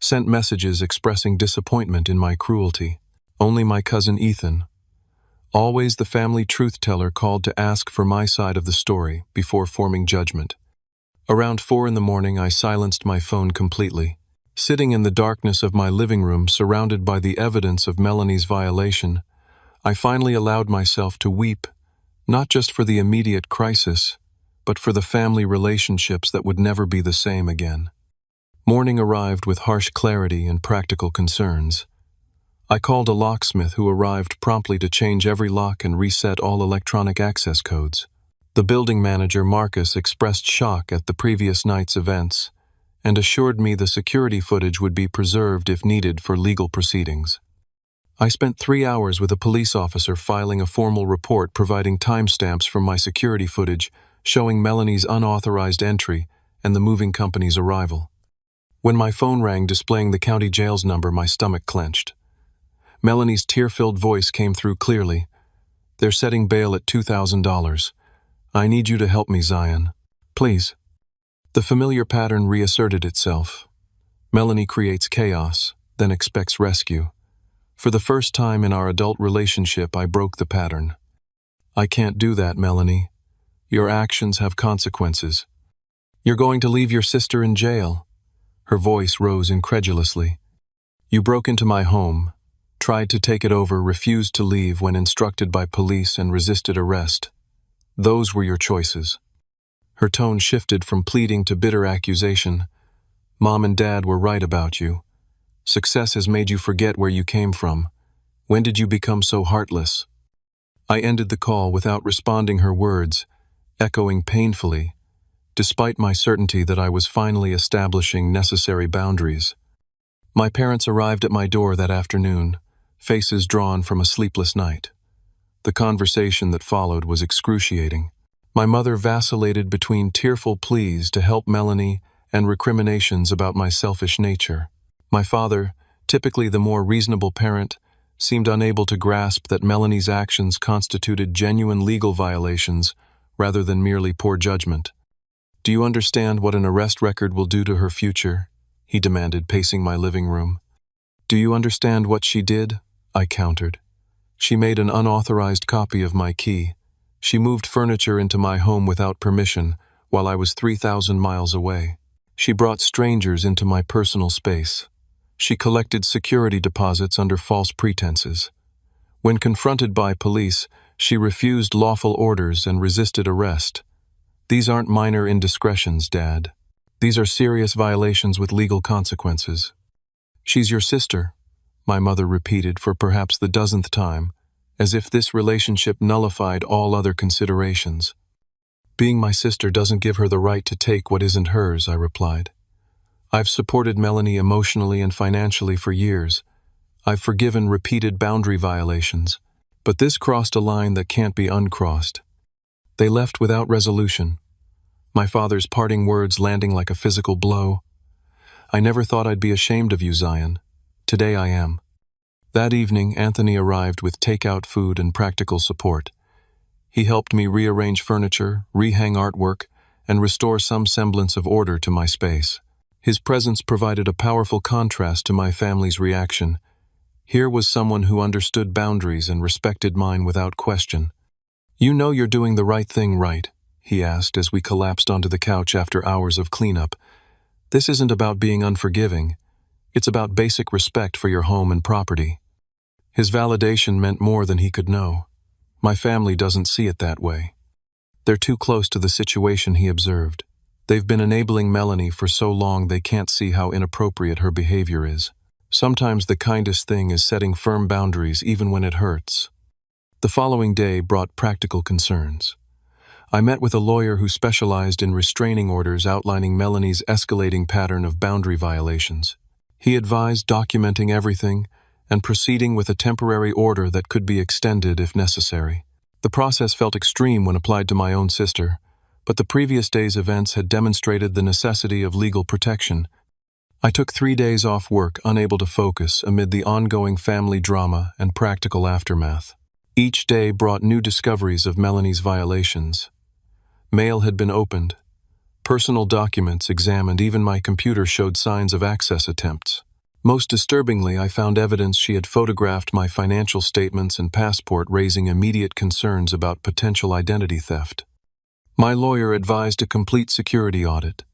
sent messages expressing disappointment in my cruelty. Only my cousin Ethan, always the family truth-teller, called to ask for my side of the story before forming judgment. Around 4 in the morning, I silenced my phone completely. Sitting in the darkness of my living room, surrounded by the evidence of Melanie's violation, I finally allowed myself to weep, not just for the immediate crisis, but for the family relationships that would never be the same again. Morning arrived with harsh clarity and practical concerns. I called a locksmith who arrived promptly to change every lock and reset all electronic access codes. The building manager, Marcus, expressed shock at the previous night's events and assured me the security footage would be preserved if needed for legal proceedings. I spent 3 hours with a police officer filing a formal report providing timestamps from my security footage showing Melanie's unauthorized entry and the moving company's arrival. When my phone rang displaying the county jail's number, my stomach clenched. Melanie's tear-filled voice came through clearly. "They're setting bail at $2,000. I need you to help me, Zion. Please." The familiar pattern reasserted itself. Melanie creates chaos, then expects rescue. For the first time in our adult relationship, I broke the pattern. "I can't do that, Melanie. Your actions have consequences. You're going to leave your sister in jail." Her voice rose incredulously. "You broke into my home, tried to take it over, refused to leave when instructed by police, and resisted arrest. Those were your choices." Her tone shifted from pleading to bitter accusation. "Mom and Dad were right about you. Success has made you forget where you came from. When did you become so heartless?" I ended the call without responding her words, echoing painfully, despite my certainty that I was finally establishing necessary boundaries. My parents arrived at my door that afternoon, faces drawn from a sleepless night. The conversation that followed was excruciating. My mother vacillated between tearful pleas to help Melanie and recriminations about my selfish nature. My father, typically the more reasonable parent, seemed unable to grasp that Melanie's actions constituted genuine legal violations rather than merely poor judgment. "Do you understand what an arrest record will do to her future?" he demanded, pacing my living room. "Do you understand what she did?" I countered. "She made an unauthorized copy of my key. She moved furniture into my home without permission while I was 3,000 miles away. She brought strangers into my personal space. She collected security deposits under false pretenses. When confronted by police, she refused lawful orders and resisted arrest. These aren't minor indiscretions, Dad. These are serious violations with legal consequences." "She's your sister," my mother repeated for perhaps the dozenth time, as if this relationship nullified all other considerations. "Being my sister doesn't give her the right to take what isn't hers," I replied. "I've supported Melanie emotionally and financially for years. I've forgiven repeated boundary violations. But this crossed a line that can't be uncrossed." They left without resolution, my father's parting words landing like a physical blow. "I never thought I'd be ashamed of you, Zion. Today I am." That evening, Anthony arrived with takeout food and practical support. He helped me rearrange furniture, rehang artwork, and restore some semblance of order to my space. His presence provided a powerful contrast to my family's reaction. Here was someone who understood boundaries and respected mine without question. "You know you're doing the right thing, right?" he asked as we collapsed onto the couch after hours of cleanup. "This isn't about being unforgiving. It's about basic respect for your home and property." His validation meant more than he could know. My family doesn't see it that way. They're too close to the situation, he observed. They've been enabling Melanie for so long they can't see how inappropriate her behavior is. Sometimes the kindest thing is setting firm boundaries even when it hurts. The following day brought practical concerns. I met with a lawyer who specialized in restraining orders outlining Melanie's escalating pattern of boundary violations. He advised documenting everything and proceeding with a temporary order that could be extended if necessary. The process felt extreme when applied to my own sister, but the previous day's events had demonstrated the necessity of legal protection. I took 3 days off work, unable to focus amid the ongoing family drama and practical aftermath. Each day brought new discoveries of Melanie's violations. Mail had been opened, personal documents examined, even my computer showed signs of access attempts. Most disturbingly, I found evidence she had photographed my financial statements and passport, raising immediate concerns about potential identity theft. My lawyer advised a complete security audit.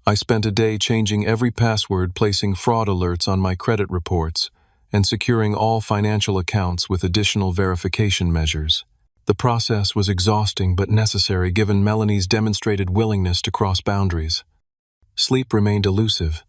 I spent a day changing every password, placing fraud alerts on my credit reports, and securing all financial accounts with additional verification measures. The process was exhausting but necessary given Melanie's demonstrated willingness to cross boundaries. Sleep remained elusive.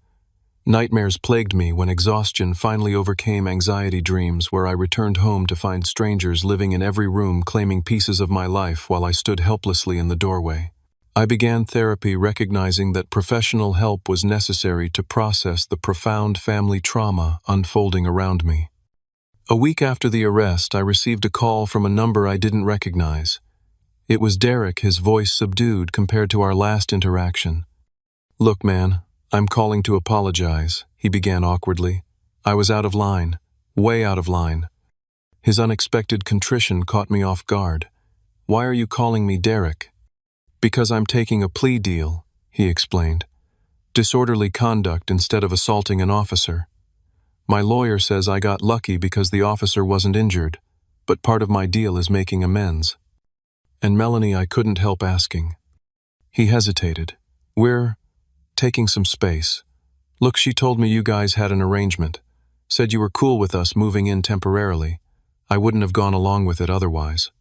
Nightmares plagued me when exhaustion finally overcame anxiety dreams where I returned home to find strangers living in every room claiming pieces of my life while I stood helplessly in the doorway. I began therapy, recognizing that professional help was necessary to process the profound family trauma unfolding around me. A week after the arrest, I received a call from a number I didn't recognize. It was Derek, his voice subdued compared to our last interaction. "Look, man, I'm calling to apologize," he began awkwardly. "I was out of line, way out of line." His unexpected contrition caught me off guard. "Why are you calling me Derek?" "Because I'm taking a plea deal," he explained. "Disorderly conduct instead of assaulting an officer. My lawyer says I got lucky because the officer wasn't injured, but part of my deal is making amends." "And Melanie," I couldn't help asking. He hesitated. "We're taking some space. Look, she told me you guys had an arrangement. Said you were cool with us moving in temporarily. I wouldn't have gone along with it otherwise."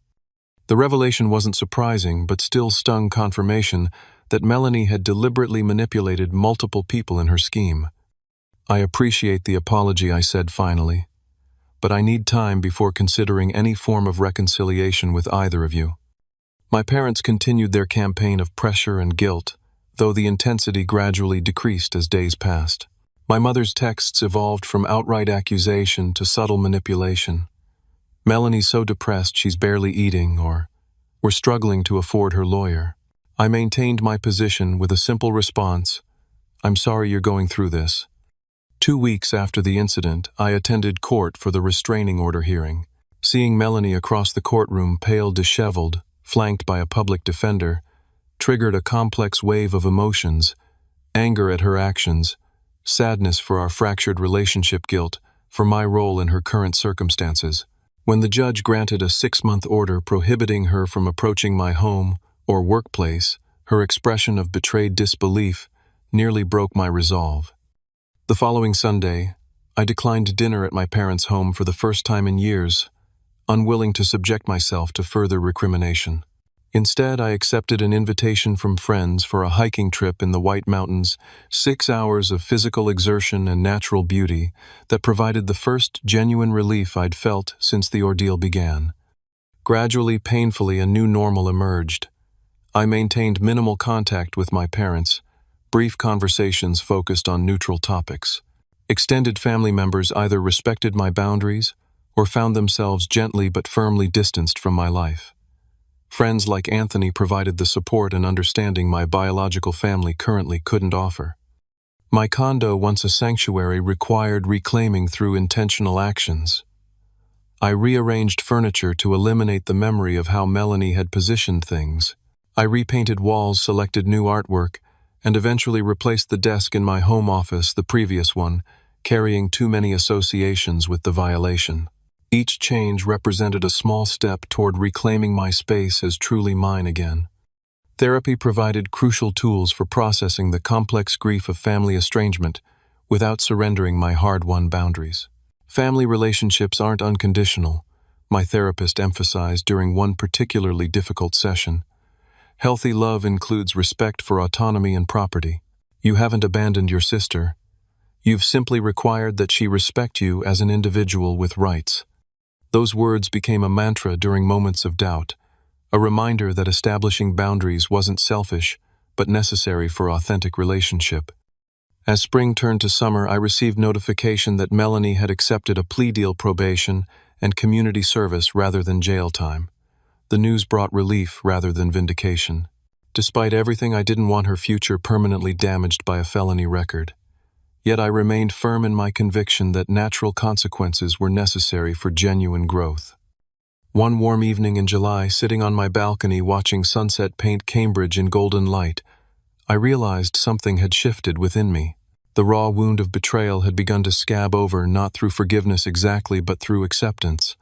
The revelation wasn't surprising, but still stung confirmation that Melanie had deliberately manipulated multiple people in her scheme. "I appreciate the apology," I said finally, "but I need time before considering any form of reconciliation with either of you." My parents continued their campaign of pressure and guilt, though the intensity gradually decreased as days passed. My mother's texts evolved from outright accusation to subtle manipulation. "Melanie's so depressed she's barely eating," or "We're struggling to afford her lawyer." I maintained my position with a simple response: "I'm sorry you're going through this." 2 weeks after the incident, I attended court for the restraining order hearing. Seeing Melanie across the courtroom, pale, disheveled, flanked by a public defender, triggered a complex wave of emotions: anger at her actions, sadness for our fractured relationship, guilt for my role in her current circumstances. When the judge granted a 6-month order prohibiting her from approaching my home or workplace, her expression of betrayed disbelief nearly broke my resolve. The following Sunday, I declined dinner at my parents' home for the first time in years, unwilling to subject myself to further recrimination. Instead, I accepted an invitation from friends for a hiking trip in the White Mountains, 6 hours of physical exertion and natural beauty that provided the first genuine relief I'd felt since the ordeal began. Gradually, painfully, a new normal emerged. I maintained minimal contact with my parents, brief conversations focused on neutral topics. Extended family members either respected my boundaries or found themselves gently but firmly distanced from my life. Friends like Anthony provided the support and understanding my biological family currently couldn't offer. My condo, once a sanctuary, required reclaiming through intentional actions. I rearranged furniture to eliminate the memory of how Melanie had positioned things. I repainted walls, selected new artwork, and eventually replaced the desk in my home office, the previous one, carrying too many associations with the violation. Each change represented a small step toward reclaiming my space as truly mine again. Therapy provided crucial tools for processing the complex grief of family estrangement without surrendering my hard-won boundaries. Family relationships aren't unconditional, my therapist emphasized during one particularly difficult session. Healthy love includes respect for autonomy and property. You haven't abandoned your sister. You've simply required that she respect you as an individual with rights. Those words became a mantra during moments of doubt, a reminder that establishing boundaries wasn't selfish, but necessary for authentic relationship. As spring turned to summer, I received notification that Melanie had accepted a plea deal, probation, and community service rather than jail time. The news brought relief rather than vindication. Despite everything, I didn't want her future permanently damaged by a felony record. Yet I remained firm in my conviction that natural consequences were necessary for genuine growth. One warm evening in July, sitting on my balcony watching sunset paint Cambridge in golden light, I realized something had shifted within me. The raw wound of betrayal had begun to scab over, not through forgiveness exactly, but through acceptance.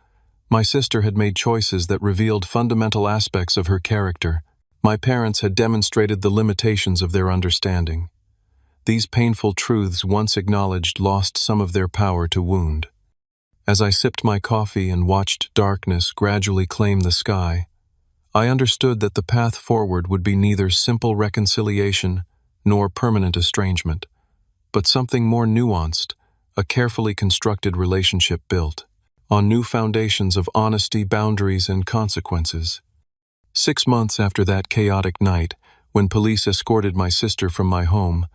My sister had made choices that revealed fundamental aspects of her character. My parents had demonstrated the limitations of their understanding. These painful truths, once acknowledged, lost some of their power to wound. As I sipped my coffee and watched darkness gradually claim the sky, I understood that the path forward would be neither simple reconciliation nor permanent estrangement, but something more nuanced, a carefully constructed relationship built on new foundations of honesty, boundaries, and consequences. 6 months after that chaotic night, when police escorted my sister from my home,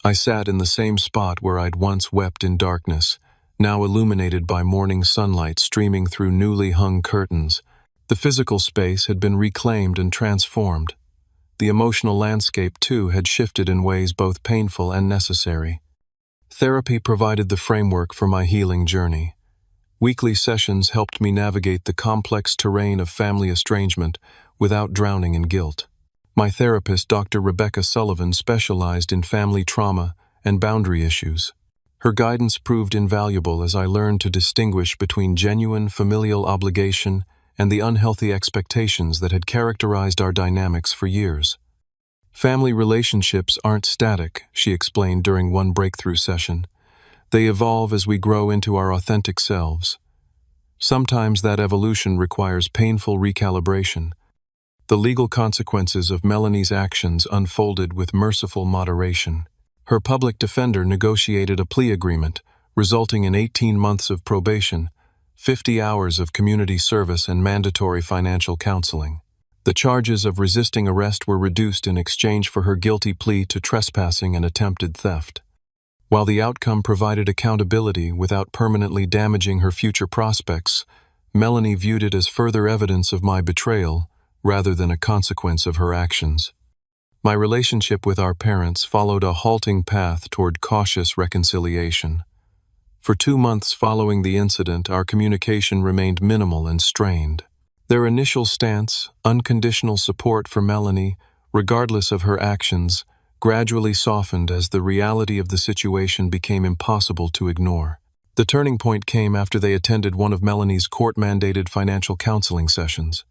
I sat in the same spot where I'd once wept in darkness, now illuminated by morning sunlight streaming through newly hung curtains. The physical space had been reclaimed and transformed. The emotional landscape, too, had shifted in ways both painful and necessary. Therapy provided the framework for my healing journey. Weekly sessions helped me navigate the complex terrain of family estrangement without drowning in guilt. My therapist, Dr. Rebecca Sullivan, specialized in family trauma and boundary issues. Her guidance proved invaluable as I learned to distinguish between genuine familial obligation and the unhealthy expectations that had characterized our dynamics for years. Family relationships aren't static, she explained during one breakthrough session. They evolve as we grow into our authentic selves. Sometimes that evolution requires painful recalibration. The legal consequences of Melanie's actions unfolded with merciful moderation. Her public defender negotiated a plea agreement, resulting in 18 months of probation, 50 hours of community service, and mandatory financial counseling. The charges of resisting arrest were reduced in exchange for her guilty plea to trespassing and attempted theft. While the outcome provided accountability without permanently damaging her future prospects, Melanie viewed it as further evidence of my betrayal rather than a consequence of her actions. My relationship with our parents followed a halting path toward cautious reconciliation. For 2 months following the incident, our communication remained minimal and strained. Their initial stance, unconditional support for Melanie, regardless of her actions, gradually softened as the reality of the situation became impossible to ignore. The turning point came after they attended one of Melanie's court-mandated financial counseling sessions.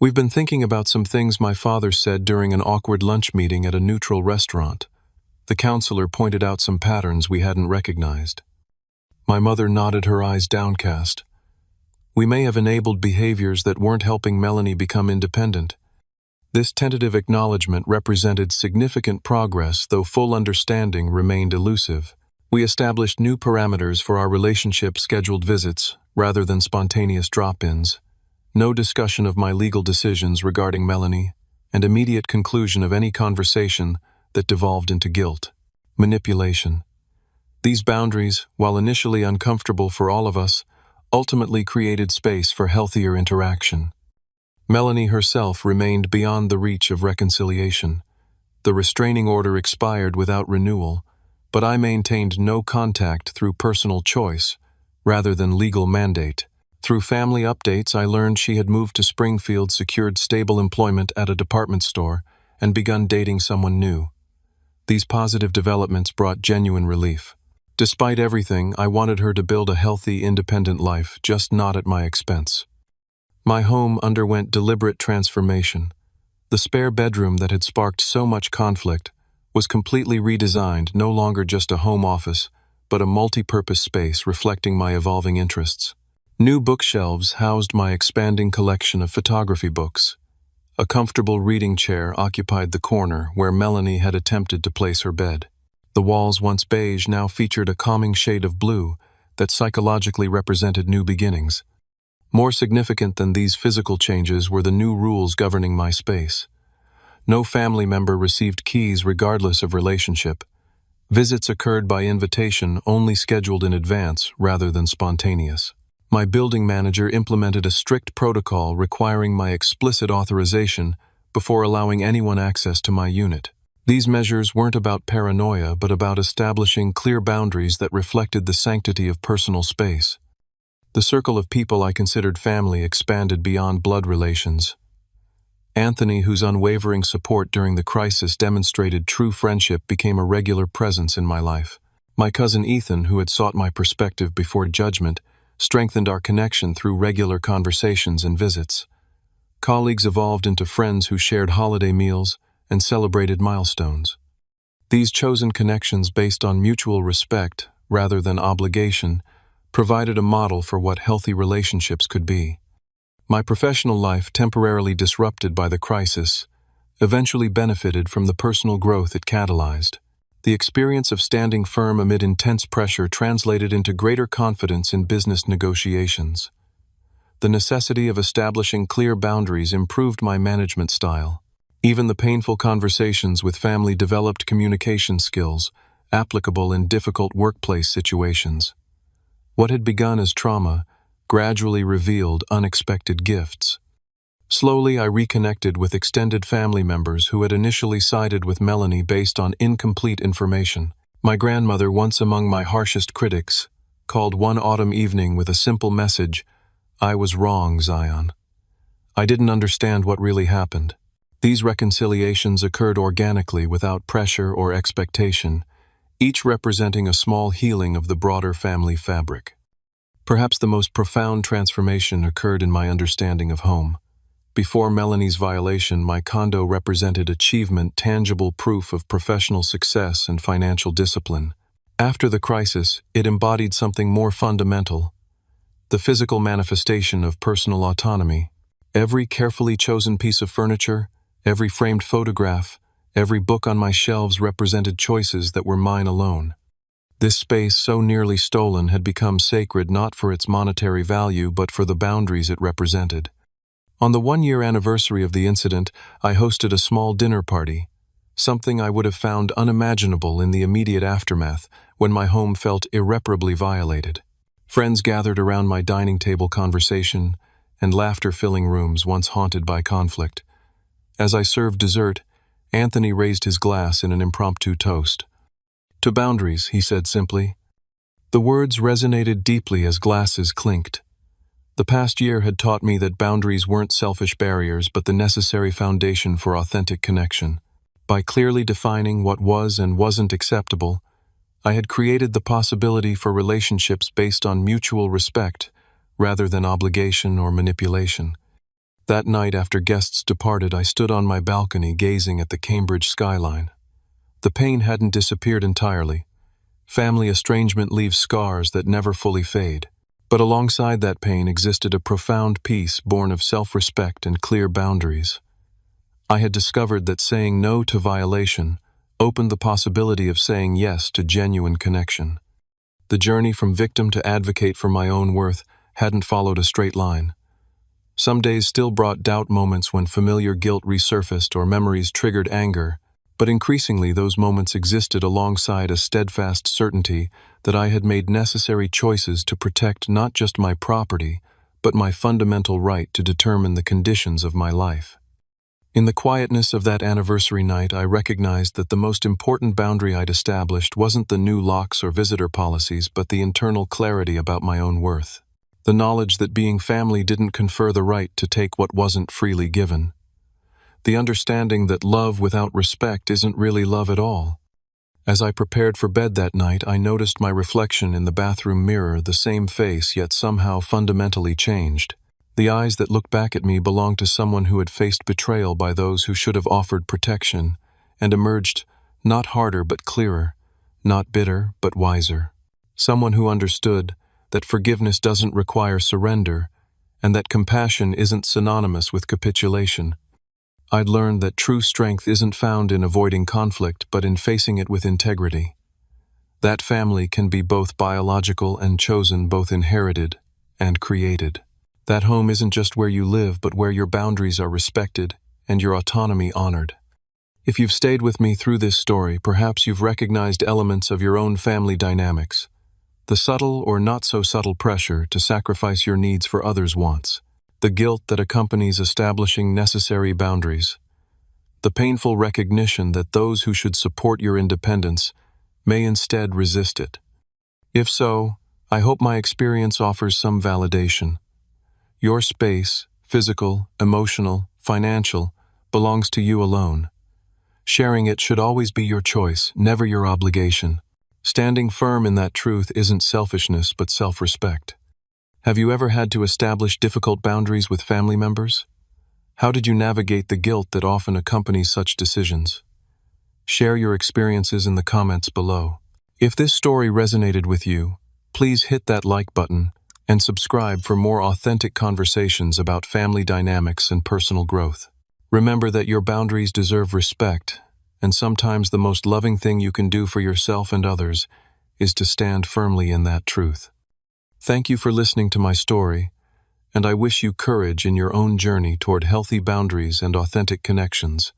"We've been thinking about some things my father said during an awkward lunch meeting at a neutral restaurant." The counselor pointed out some patterns we hadn't recognized. My mother nodded, her eyes downcast. "We may have enabled behaviors that weren't helping Melanie become independent." This tentative acknowledgement represented significant progress, though full understanding remained elusive. We established new parameters for our relationship: scheduled visits, rather than spontaneous drop-ins, no discussion of my legal decisions regarding Melanie, and immediate conclusion of any conversation that devolved into guilt. Manipulation. These boundaries, while initially uncomfortable for all of us, ultimately created space for healthier interaction. Melanie herself remained beyond the reach of reconciliation. The restraining order expired without renewal, but I maintained no contact through personal choice, rather than legal mandate. Through family updates, I learned she had moved to Springfield, secured stable employment at a department store, and begun dating someone new. These positive developments brought genuine relief. Despite everything, I wanted her to build a healthy, independent life, just not at my expense. My home underwent deliberate transformation. The spare bedroom that had sparked so much conflict was completely redesigned, no longer just a home office, but a multi-purpose space reflecting my evolving interests. New bookshelves housed my expanding collection of photography books. A comfortable reading chair occupied the corner where Melanie had attempted to place her bed. The walls, once beige, now featured a calming shade of blue that psychologically represented new beginnings. More significant than these physical changes were the new rules governing my space. No family member received keys regardless of relationship. Visits occurred by invitation, only scheduled in advance rather than spontaneous. My building manager implemented a strict protocol requiring my explicit authorization before allowing anyone access to my unit. These measures weren't about paranoia, but about establishing clear boundaries that reflected the sanctity of personal space. The circle of people I considered family expanded beyond blood relations. Anthony, whose unwavering support during the crisis demonstrated true friendship, became a regular presence in my life. My cousin Ethan, who had sought my perspective before judgment, strengthened our connection through regular conversations and visits. Colleagues evolved into friends who shared holiday meals and celebrated milestones. These chosen connections based on mutual respect, rather than obligation, provided a model for what healthy relationships could be. My professional life, temporarily disrupted by the crisis, eventually benefited from the personal growth it catalyzed. The experience of standing firm amid intense pressure translated into greater confidence in business negotiations. The necessity of establishing clear boundaries improved my management style. Even the painful conversations with family developed communication skills, applicable in difficult workplace situations. What had begun as trauma gradually revealed unexpected gifts. Slowly, I reconnected with extended family members who had initially sided with Melanie based on incomplete information. My grandmother, once among my harshest critics, called one autumn evening with a simple message, "I was wrong, Zion." I didn't understand what really happened. These reconciliations occurred organically without pressure or expectation, each representing a small healing of the broader family fabric. Perhaps the most profound transformation occurred in my understanding of home. Before Melanie's violation, my condo represented achievement, tangible proof of professional success and financial discipline. After the crisis, it embodied something more fundamental, the physical manifestation of personal autonomy. Every carefully chosen piece of furniture, every framed photograph, every book on my shelves represented choices that were mine alone. This space, so nearly stolen, had become sacred not for its monetary value but for the boundaries it represented. On the one-year anniversary of the incident, I hosted a small dinner party, something I would have found unimaginable in the immediate aftermath when my home felt irreparably violated. Friends gathered around my dining table conversation and laughter-filling rooms once haunted by conflict. As I served dessert, Anthony raised his glass in an impromptu toast. "To boundaries," he said simply. The words resonated deeply as glasses clinked. The past year had taught me that boundaries weren't selfish barriers but the necessary foundation for authentic connection. By clearly defining what was and wasn't acceptable, I had created the possibility for relationships based on mutual respect rather than obligation or manipulation. That night, after guests departed, I stood on my balcony gazing at the Cambridge skyline. The pain hadn't disappeared entirely. Family estrangement leaves scars that never fully fade. But alongside that pain existed a profound peace born of self-respect and clear boundaries. I had discovered that saying no to violation opened the possibility of saying yes to genuine connection. The journey from victim to advocate for my own worth hadn't followed a straight line. Some days still brought doubt, moments when familiar guilt resurfaced or memories triggered anger, but increasingly those moments existed alongside a steadfast certainty that I had made necessary choices to protect not just my property, but my fundamental right to determine the conditions of my life. In the quietness of that anniversary night, I recognized that the most important boundary I'd established wasn't the new locks or visitor policies, but the internal clarity about my own worth. The knowledge that being family didn't confer the right to take what wasn't freely given. The understanding that love without respect isn't really love at all. As I prepared for bed that night, I noticed my reflection in the bathroom mirror, the same face, yet somehow fundamentally changed. The eyes that looked back at me belonged to someone who had faced betrayal by those who should have offered protection, and emerged not harder but clearer, not bitter but wiser. Someone who understood that forgiveness doesn't require surrender and that compassion isn't synonymous with capitulation. I'd learned that true strength isn't found in avoiding conflict but in facing it with integrity. That family can be both biological and chosen, both inherited and created. That home isn't just where you live, but where your boundaries are respected and your autonomy honored. If you've stayed with me through this story, perhaps you've recognized elements of your own family dynamics. The subtle or not so subtle pressure to sacrifice your needs for others' wants. The guilt that accompanies establishing necessary boundaries. The painful recognition that those who should support your independence may instead resist it. If so, I hope my experience offers some validation. Your space, physical, emotional, financial, belongs to you alone. Sharing it should always be your choice, never your obligation. Standing firm in that truth isn't selfishness but self-respect. Have you ever had to establish difficult boundaries with family members? How did you navigate the guilt that often accompanies such decisions? Share your experiences in the comments below. If this story resonated with you, please hit that like button and subscribe for more authentic conversations about family dynamics and personal growth. Remember that your boundaries deserve respect, and sometimes the most loving thing you can do for yourself and others is to stand firmly in that truth. Thank you for listening to my story, and I wish you courage in your own journey toward healthy boundaries and authentic connections.